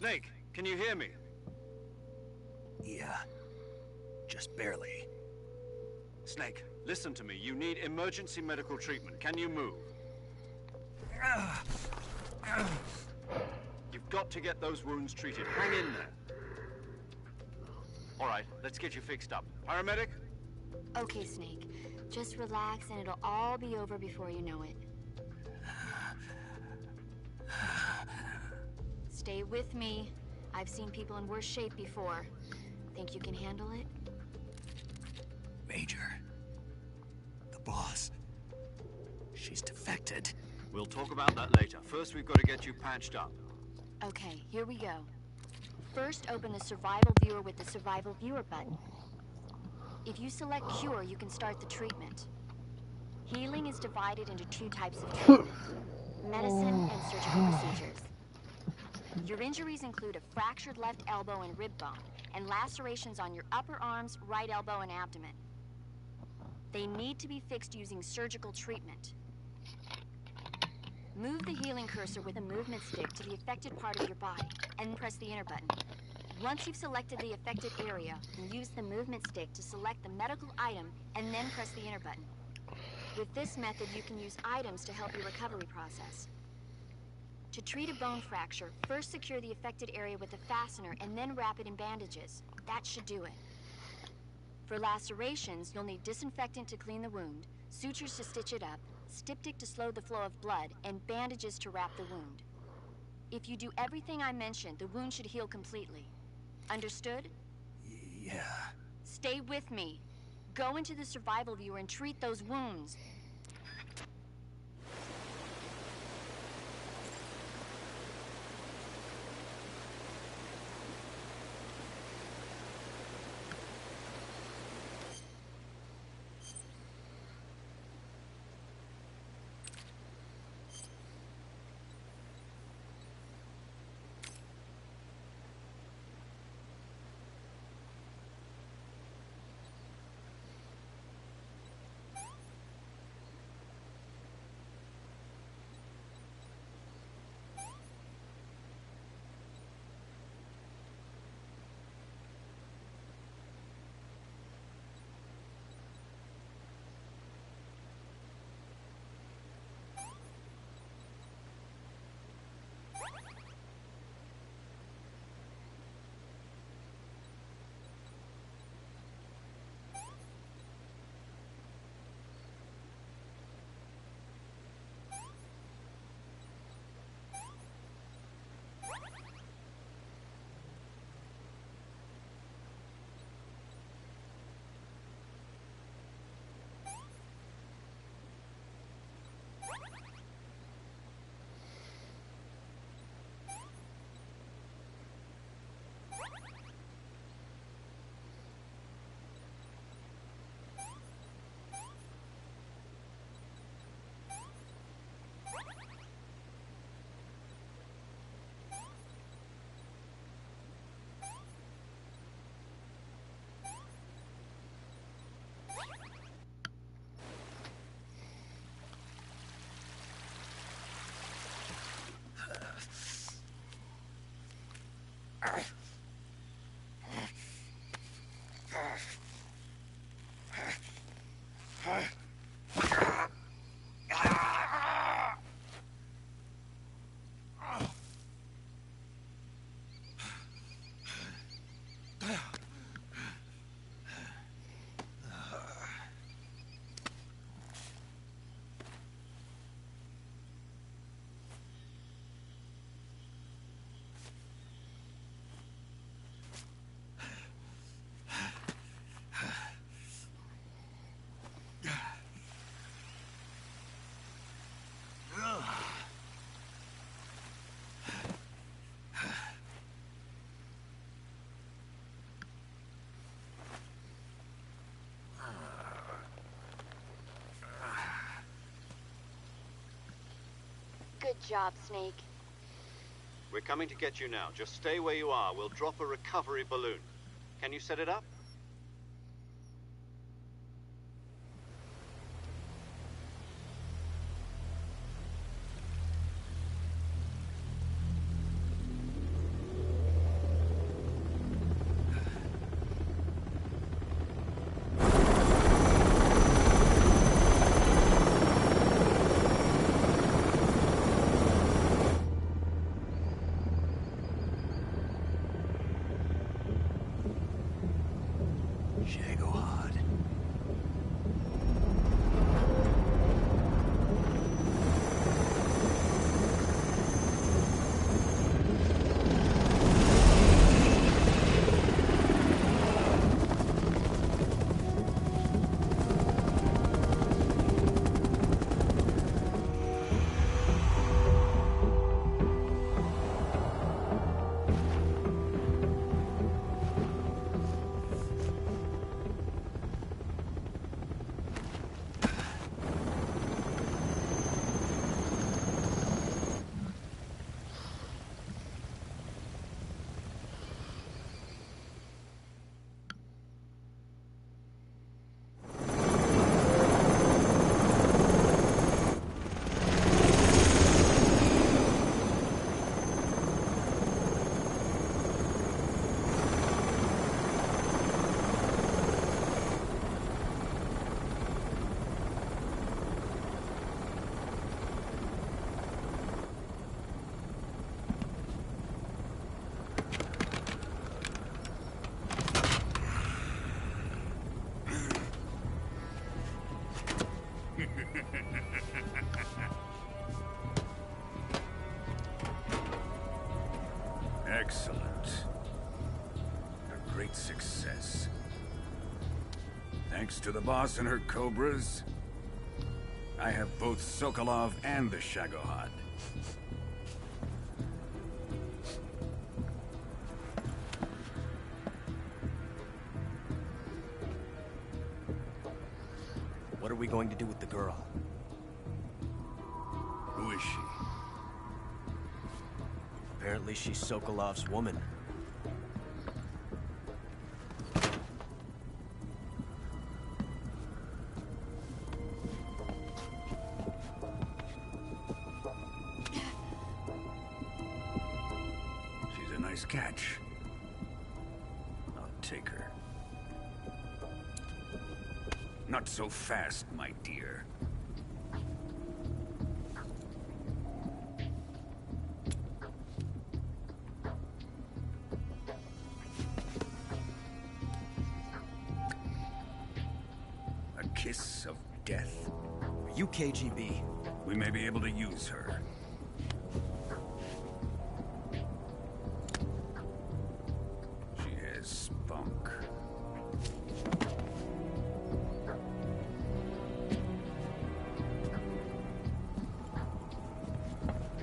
Snake, can you hear me? Yeah. Just barely. Snake, listen to me. You need emergency medical treatment. Can you move? You've got to get those wounds treated. Hang in there. All right, let's get you fixed up. Paramedic? Okay, Snake. Just relax and it'll all be over before you know it. Stay with me. I've seen people in worse shape before. Think you can handle it? Major. The boss. She's defected. We'll talk about that later. First, we've got to get you patched up. Okay, here we go. First, open the survival viewer with the survival viewer button. If you select cure, you can start the treatment. Healing is divided into 2 types of treatment: medicine and surgical procedures. Your injuries include a fractured left elbow and rib bone, and lacerations on your upper arms, right elbow, and abdomen. They need to be fixed using surgical treatment. Move the healing cursor with a movement stick to the affected part of your body, and press the enter button. Once you've selected the affected area, use the movement stick to select the medical item, and then press the enter button. With this method, you can use items to help your recovery process. To treat a bone fracture, first secure the affected area with a fastener and then wrap it in bandages. That should do it. For lacerations, you'll need disinfectant to clean the wound, sutures to stitch it up, styptic to slow the flow of blood, and bandages to wrap the wound. If you do everything I mentioned, the wound should heal completely. Understood? Yeah. Stay with me. Go into the survival viewer and treat those wounds. Good job, Snake. We're coming to get you now. Just stay where you are. We'll drop a recovery balloon. Can you set it up? Excellent. A great success. Thanks to the boss and her cobras, I have both Sokolov and the Shagohod. What are we going to do with the girl? Who is she? Apparently she's Sokolov's woman. She's a nice catch. I'll take her. Not so fast, my dear. A kiss of death. Are you KGB? We may be able to use her. She has spunk.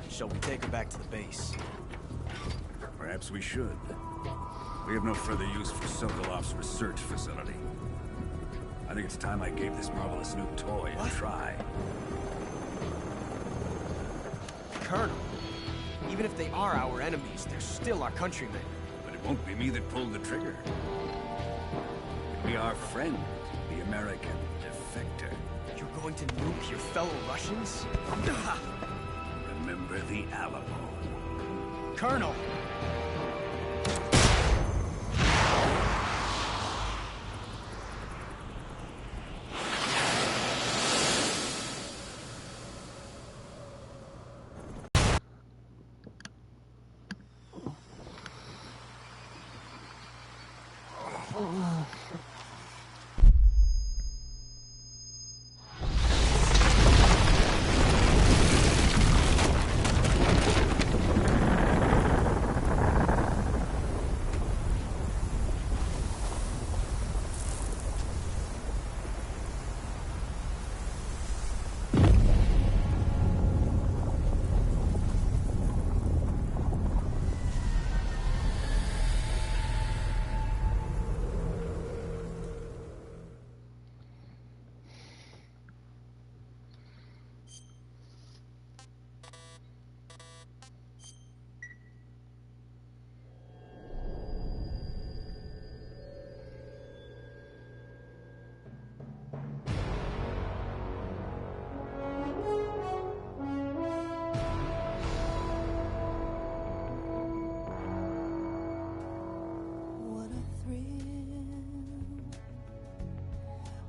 Shall we take her back to the base? Perhaps we should. We have no further use for Sokolov's research facility. I think it's time I gave this marvelous new toy a try. Colonel, even if they are our enemies, they're still our countrymen. But it won't be me that pulled the trigger. It'll be our friend, the American defector. You're going to nuke your fellow Russians? Remember the Alamo. Colonel!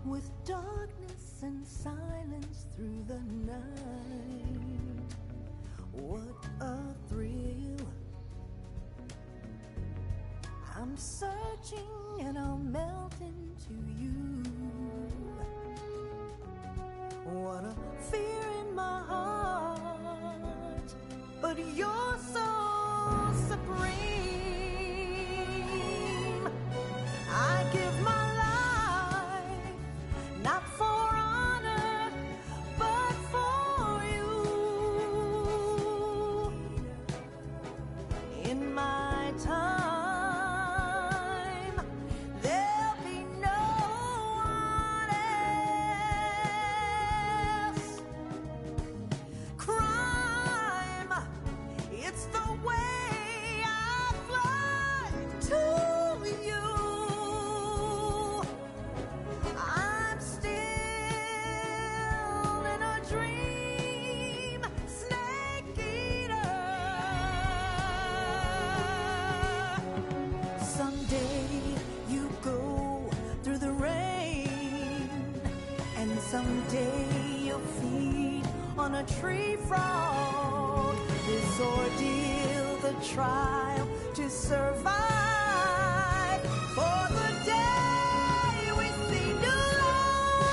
With darkness and silence through the night, what a thrill. I'm searching and I'll melt into you. What a fear in my heart, but you're so supreme. I give my not for honor, but for you. In my time, there'll be no one else. Crime, it's the way I fly to you. I'm still in a dream, Snake Eater. Someday you go through the rain, and someday you'll feed on a tree frog. This ordeal, the trial to survive for the day we see new life.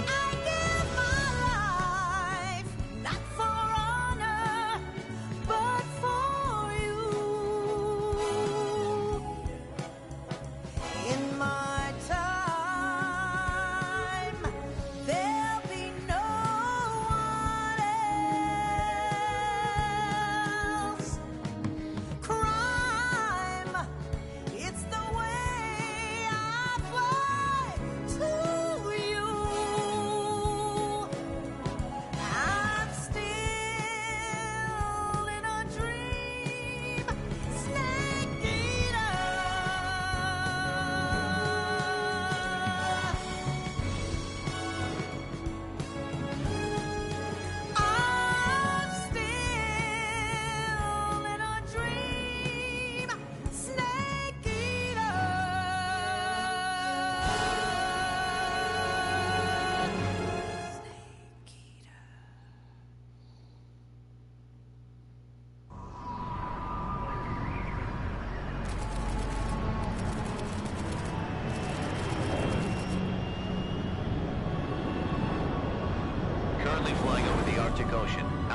I give my life, not for honor, but for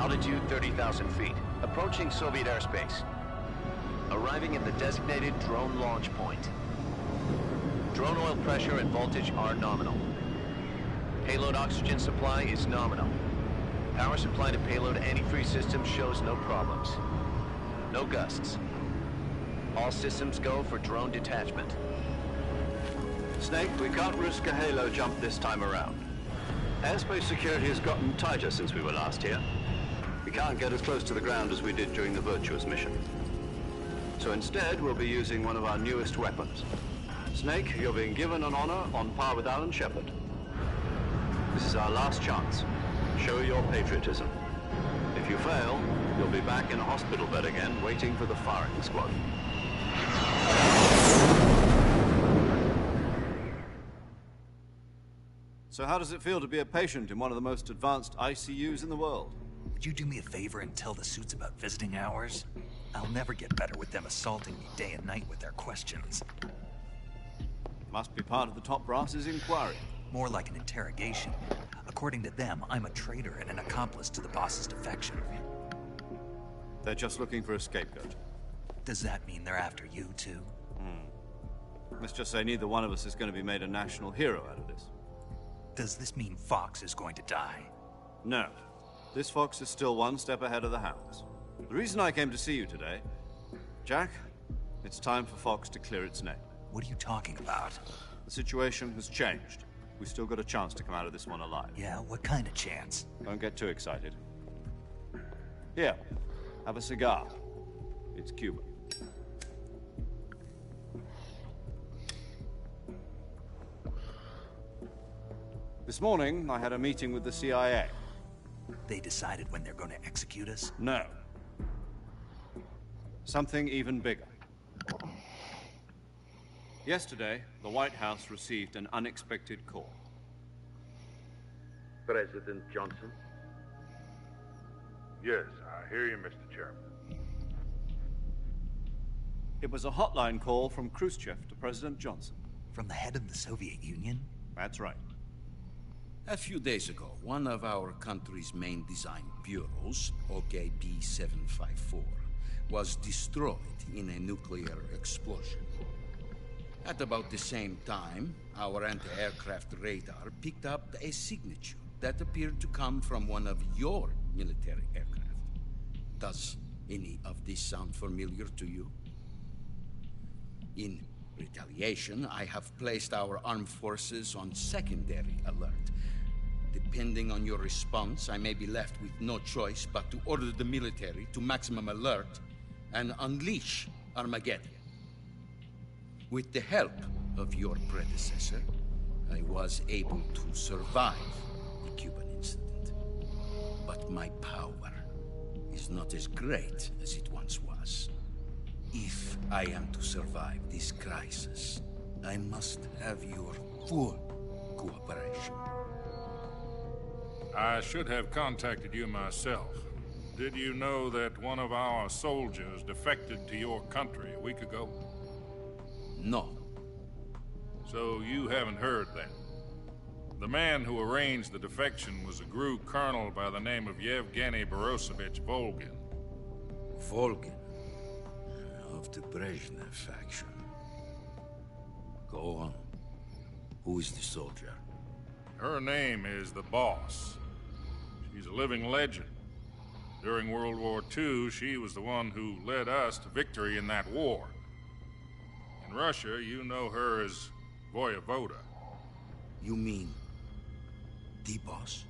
Altitude 30,000 feet. Approaching Soviet airspace. Arriving at the designated drone launch point. Drone oil pressure and voltage are nominal. Payload oxygen supply is nominal. Power supply to payload antifreeze system shows no problems. No gusts. All systems go for drone detachment. Snake, we can't risk a halo jump this time around. Airspace security has gotten tighter since we were last here. We can't get as close to the ground as we did during the Virtuous mission. So instead, we'll be using one of our newest weapons. Snake, you're being given an honor on par with Alan Shepard. This is our last chance. Show your patriotism. If you fail, you'll be back in a hospital bed again, waiting for the firing squad. So how does it feel to be a patient in one of the most advanced ICUs in the world? Would you do me a favor and tell the suits about visiting hours? I'll never get better with them assaulting me day and night with their questions. Must be part of the top brass's inquiry. More like an interrogation. According to them, I'm a traitor and an accomplice to the boss's defection. They're just looking for a scapegoat. Does that mean they're after you, too? Let's just say neither one of us is going to be made a national hero out of this. Does this mean Fox is going to die? No. This Fox is still one step ahead of the hounds. The reason I came to see you today... Jack, it's time for Fox to clear its name. What are you talking about? The situation has changed. We've still got a chance to come out of this one alive. Yeah, what kind of chance? Don't get too excited. Here, have a cigar. It's Cuban. This morning, I had a meeting with the CIA. They decided when they're going to execute us? No. Something even bigger. Yesterday, the White House received an unexpected call. President Johnson? Yes, I hear you, Mr. Chairman. It was a hotline call from Khrushchev to President Johnson. From the head of the Soviet Union? That's right. A few days ago, one of our country's main design bureaus, OKB 754, was destroyed in a nuclear explosion. At about the same time, our anti-aircraft radar picked up a signature that appeared to come from one of your military aircraft. Does any of this sound familiar to you? In retaliation, I have placed our armed forces on secondary alert. Depending on your response, I may be left with no choice but to order the military to maximum alert and unleash Armageddon. With the help of your predecessor, I was able to survive the Cuban incident. But my power is not as great as it once was. If I am to survive this crisis, I must have your full cooperation. I should have contacted you myself. Did you know that one of our soldiers defected to your country a week ago? No. So you haven't heard then. The man who arranged the defection was a GRU colonel by the name of Yevgeny Borosovich Volgin. Volgin? Of the Brezhnev faction. Go on. Who is the soldier? Her name is the Boss. She's a living legend. During World War II, she was the one who led us to victory in that war. In Russia, you know her as Voyevoda. You mean the Boss?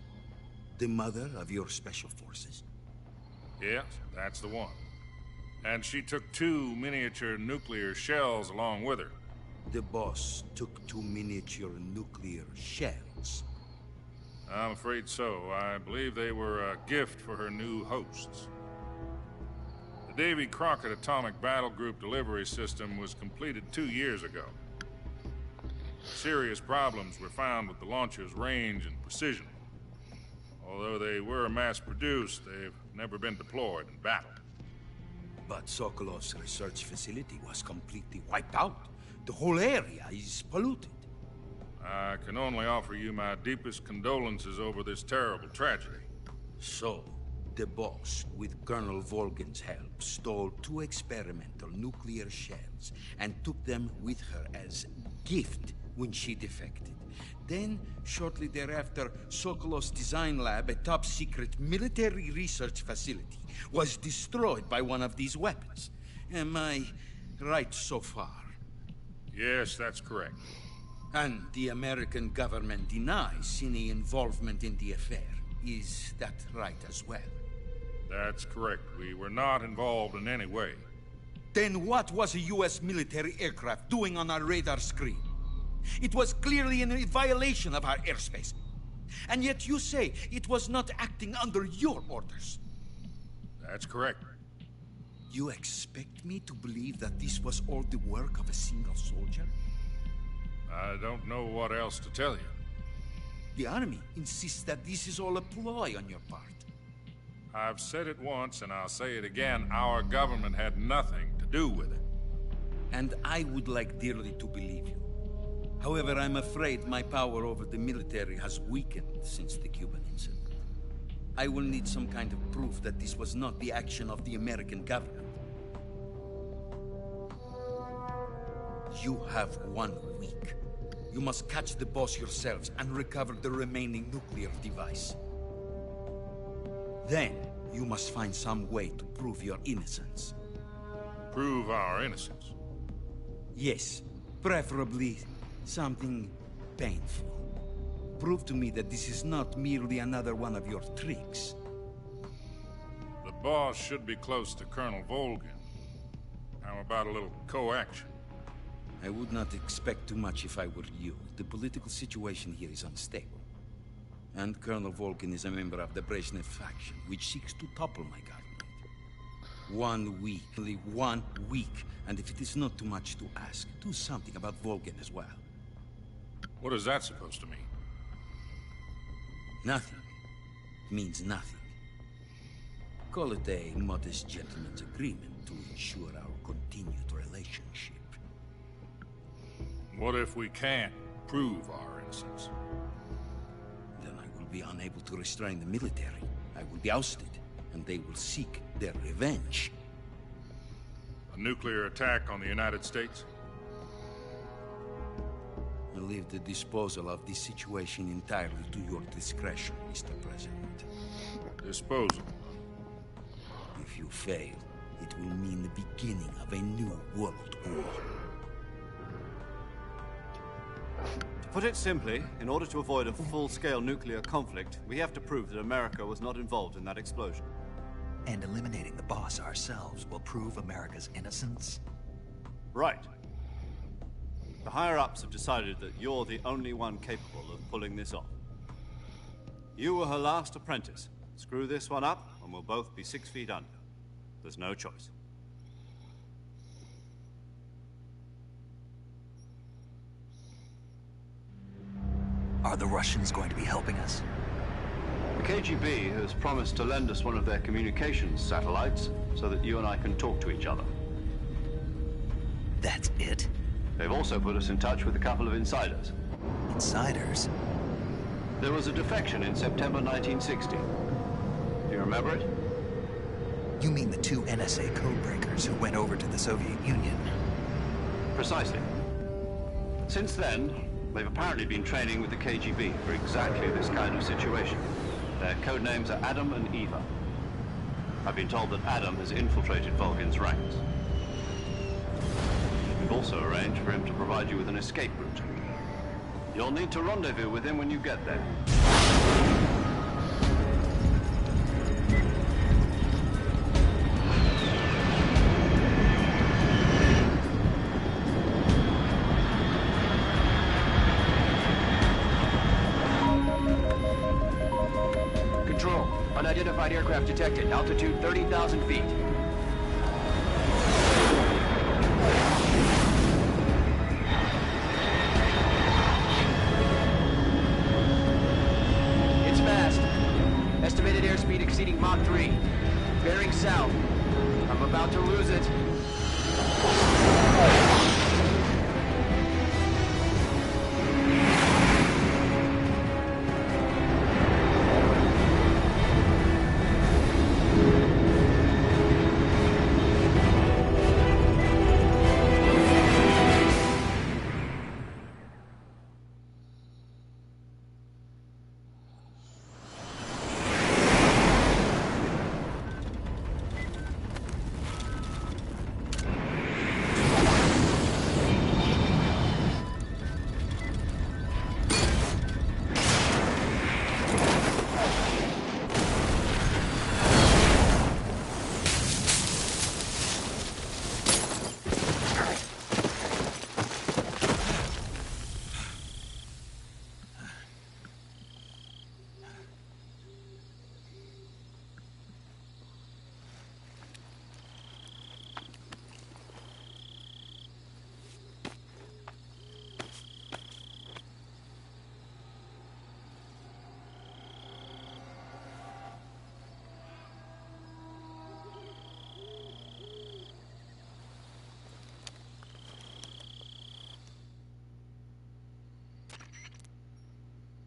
The mother of your special forces? Yes, that's the one. And she took 2 miniature nuclear shells along with her. The Boss took 2 miniature nuclear shells? I'm afraid so. I believe they were a gift for her new hosts. The Davy Crockett Atomic Battle Group delivery system was completed 2 years ago. Serious problems were found with the launcher's range and precision. Although they were mass-produced, they've never been deployed in battle. But Sokolov's research facility was completely wiped out. The whole area is polluted. I can only offer you my deepest condolences over this terrible tragedy. So, the boss, with Colonel Volgin's help, stole 2 experimental nuclear shells and took them with her as gift when she defected. Then, shortly thereafter, Sokolov's design lab, a top-secret military research facility, was destroyed by one of these weapons. Am I right so far? Yes, that's correct. And the American government denies any involvement in the affair. Is that right as well? That's correct. We were not involved in any way. Then what was a U.S. military aircraft doing on our radar screen? It was clearly in violation of our airspace. And yet you say it was not acting under your orders. That's correct. You expect me to believe that this was all the work of a single soldier? I don't know what else to tell you. The Army insists that this is all a ploy on your part. I've said it once, and I'll say it again. Our government had nothing to do with it. And I would like dearly to believe you. However, I'm afraid my power over the military has weakened since the Cuban incident. I will need some kind of proof that this was not the action of the American government. You have 1 week. You must catch the boss yourselves and recover the remaining nuclear device. Then, you must find some way to prove your innocence. Prove our innocence? Yes, preferably something painful. Prove to me that this is not merely another one of your tricks. The boss should be close to Colonel Volgin. How about a little co-action? I would not expect too much if I were you. The political situation here is unstable. And Colonel Volgin is a member of the Brezhnev faction, which seeks to topple my government. 1 week, only 1 week. And if it is not too much to ask, do something about Volgin as well. What is that supposed to mean? Nothing. It means nothing. Call it a modest gentleman's agreement to ensure our continued relationship. What if we can't prove our innocence? Then I will be unable to restrain the military. I will be ousted, and they will seek their revenge. A nuclear attack on the United States? I leave the disposal of this situation entirely to your discretion, Mr. President. Disposal? If you fail, it will mean the beginning of a new world war. To put it simply, in order to avoid a full-scale nuclear conflict, we have to prove that America was not involved in that explosion. And eliminating the boss ourselves will prove America's innocence? Right. The higher-ups have decided that you're the only one capable of pulling this off. You were her last apprentice. Screw this one up, and we'll both be 6 feet under. There's no choice. Are the Russians going to be helping us? The KGB has promised to lend us one of their communications satellites so that you and I can talk to each other. That's it? They've also put us in touch with a couple of insiders. Insiders? There was a defection in September 1960. Do you remember it? You mean the 2 NSA codebreakers who went over to the Soviet Union? Precisely. Since then, they've apparently been training with the KGB for exactly this kind of situation. Their code names are Adam and Eva. I've been told that Adam has infiltrated Volgin's ranks. We've also arranged for him to provide you with an escape route. You'll need to rendezvous with him when you get there. Control. Unidentified aircraft detected. Altitude 30,000 feet. It's fast. Estimated airspeed exceeding Mach 3. Bearing south. I'm about to lose it.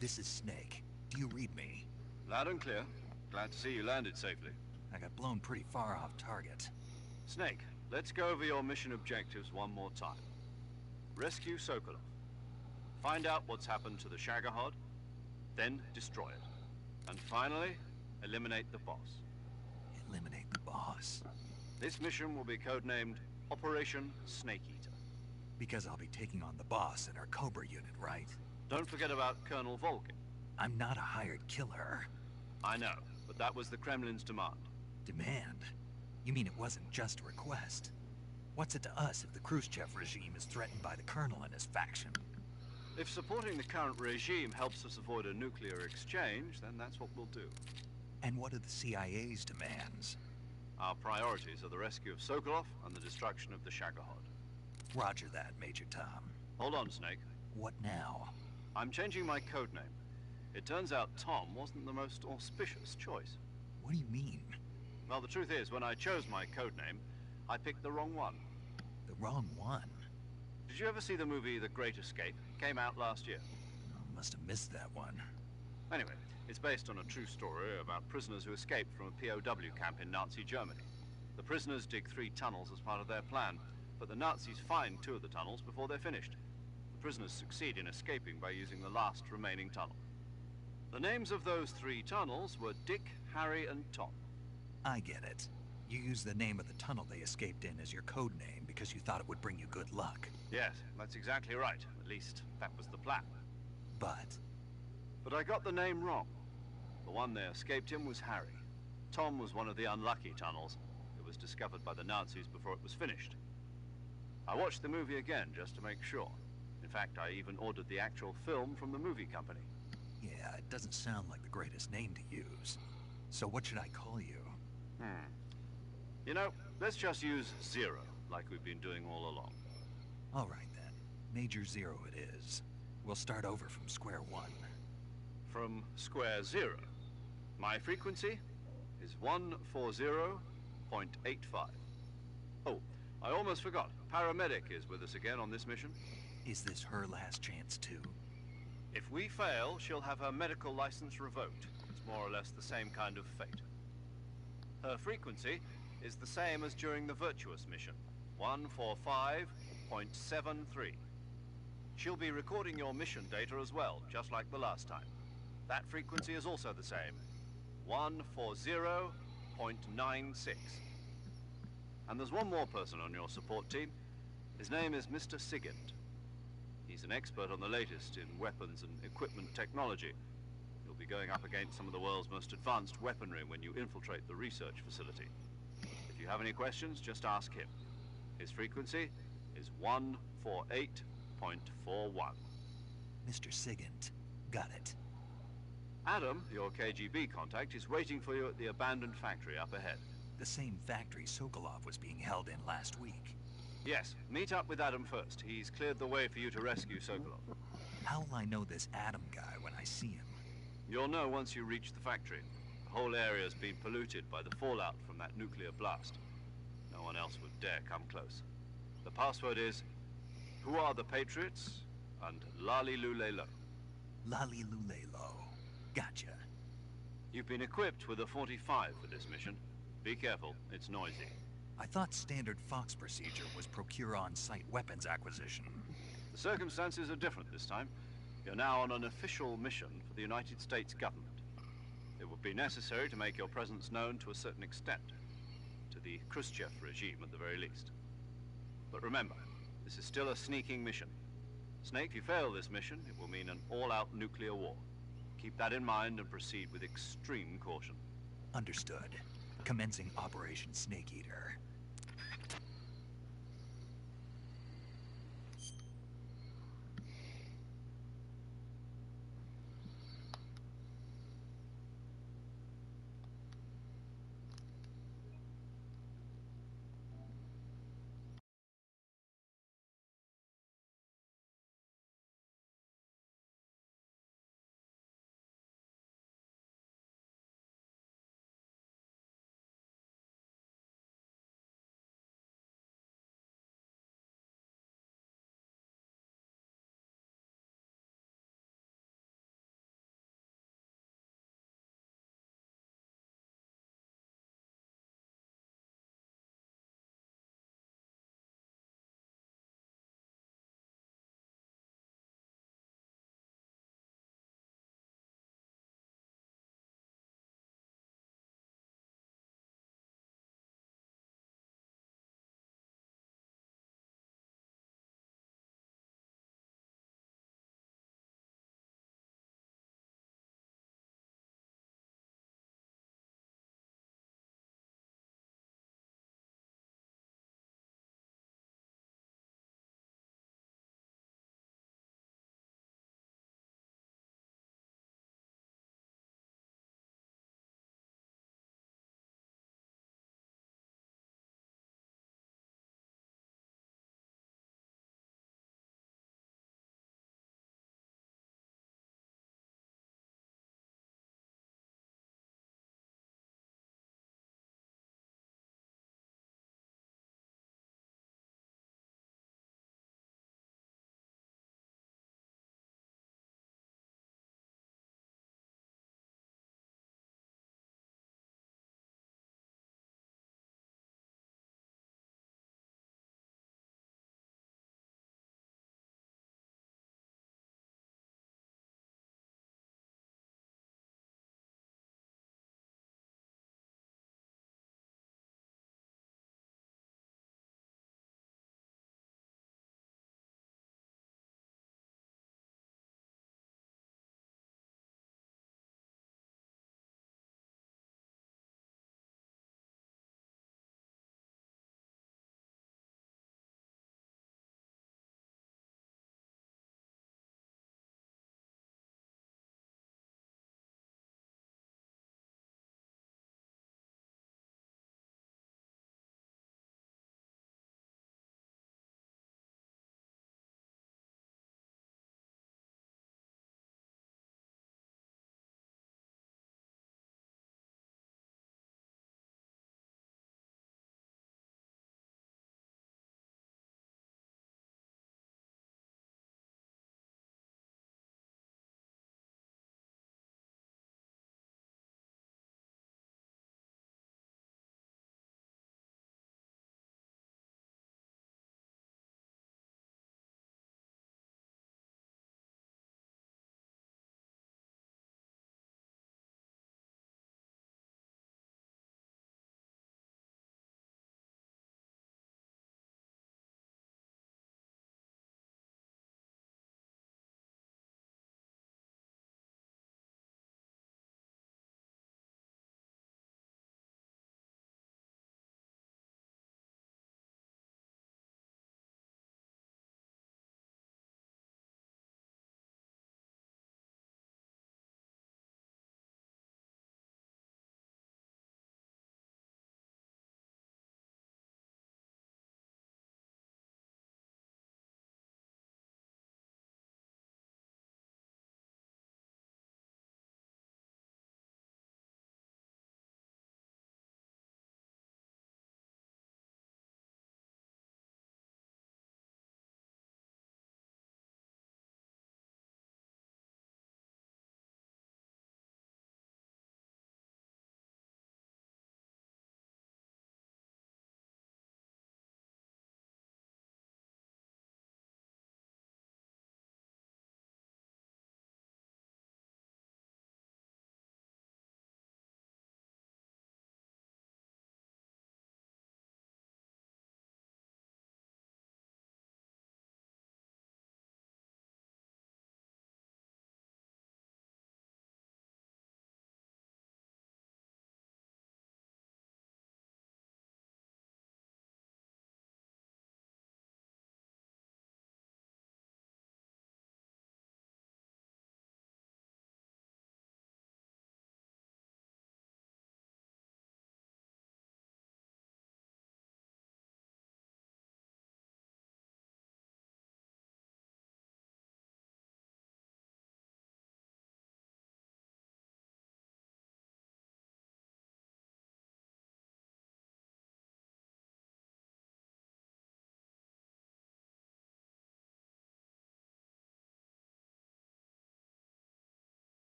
This is Snake. Do you read me? Loud and clear. Glad to see you landed safely. I got blown pretty far off target. Snake, let's go over your mission objectives one more time. Rescue Sokolov. Find out what's happened to the Shagohod, then destroy it. And finally, eliminate the boss. Eliminate the boss? This mission will be codenamed Operation Snake Eater. Because I'll be taking on the boss in our Cobra unit, right? Don't forget about Colonel Volkin. I'm not a hired killer. I know, but that was the Kremlin's demand. Demand? You mean it wasn't just a request? What's it to us if the Khrushchev regime is threatened by the Colonel and his faction? If supporting the current regime helps us avoid a nuclear exchange, then that's what we'll do. And what are the CIA's demands? Our priorities are the rescue of Sokolov and the destruction of the Shagohod. Roger that, Major Tom. Hold on, Snake. What now? I'm changing my codename. It turns out Tom wasn't the most auspicious choice. What do you mean? Well, the truth is, when I chose my codename, I picked the wrong one. The wrong one? Did you ever see the movie The Great Escape? Came out last year. Oh, must have missed that one. Anyway, it's based on a true story about prisoners who escaped from a POW camp in Nazi Germany. The prisoners dig 3 tunnels as part of their plan, but the Nazis find 2 of the tunnels before they're finished. The prisoners succeed in escaping by using the last remaining tunnel. The names of those 3 tunnels were Dick, Harry, and Tom. I get it. You used the name of the tunnel they escaped in as your code name because you thought it would bring you good luck. Yes, that's exactly right. At least, that was the plan. But I got the name wrong. The one they escaped in was Harry. Tom was one of the unlucky tunnels. It was discovered by the Nazis before it was finished. I watched the movie again just to make sure. In fact, I even ordered the actual film from the movie company. yeah, it doesn't sound like the greatest name to use. So what should I call you? You know, let's just use Zero, like we've been doing all along. All right then. Major Zero it is. We'll start over from square one. From square 0. My frequency is 140.85. Oh, I almost forgot. Paramedic is with us again on this mission. Is this her last chance too? If we fail, she'll have her medical license revoked. It's more or less the same kind of fate. Her frequency is the same as during the Virtuous mission, 145.73. She'll be recording your mission data as well, just like the last time. That frequency is also the same, 140.96. And there's one more person on your support team. His name is Mr. Sigint. He's an expert on the latest in weapons and equipment technology. You'll be going up against some of the world's most advanced weaponry when you infiltrate the research facility. If you have any questions, just ask him. His frequency is 148.41. Mr. Sigint. Got it. Adam, your KGB contact, is waiting for you at the abandoned factory up ahead. The same factory Sokolov was being held in last week. Yes, meet up with Adam first. He's cleared the way for you to rescue Sokolov. How will I know this Adam guy when I see him? You'll know once you reach the factory. The whole area's been polluted by the fallout from that nuclear blast. No one else would dare come close. The password is, "Who are the Patriots?" and Lali Lule Lo. Lali Lule Lo. Gotcha. You've been equipped with a 45 for this mission. Be careful, it's noisy. I thought standard Fox procedure was procure on-site weapons acquisition. The circumstances are different this time. You're now on an official mission for the United States government. It would be necessary to make your presence known to a certain extent. To the Khrushchev regime, at the very least. But remember, this is still a sneaking mission. Snake, if you fail this mission, it will mean an all-out nuclear war. Keep that in mind and proceed with extreme caution. Understood. Commencing Operation Snake Eater.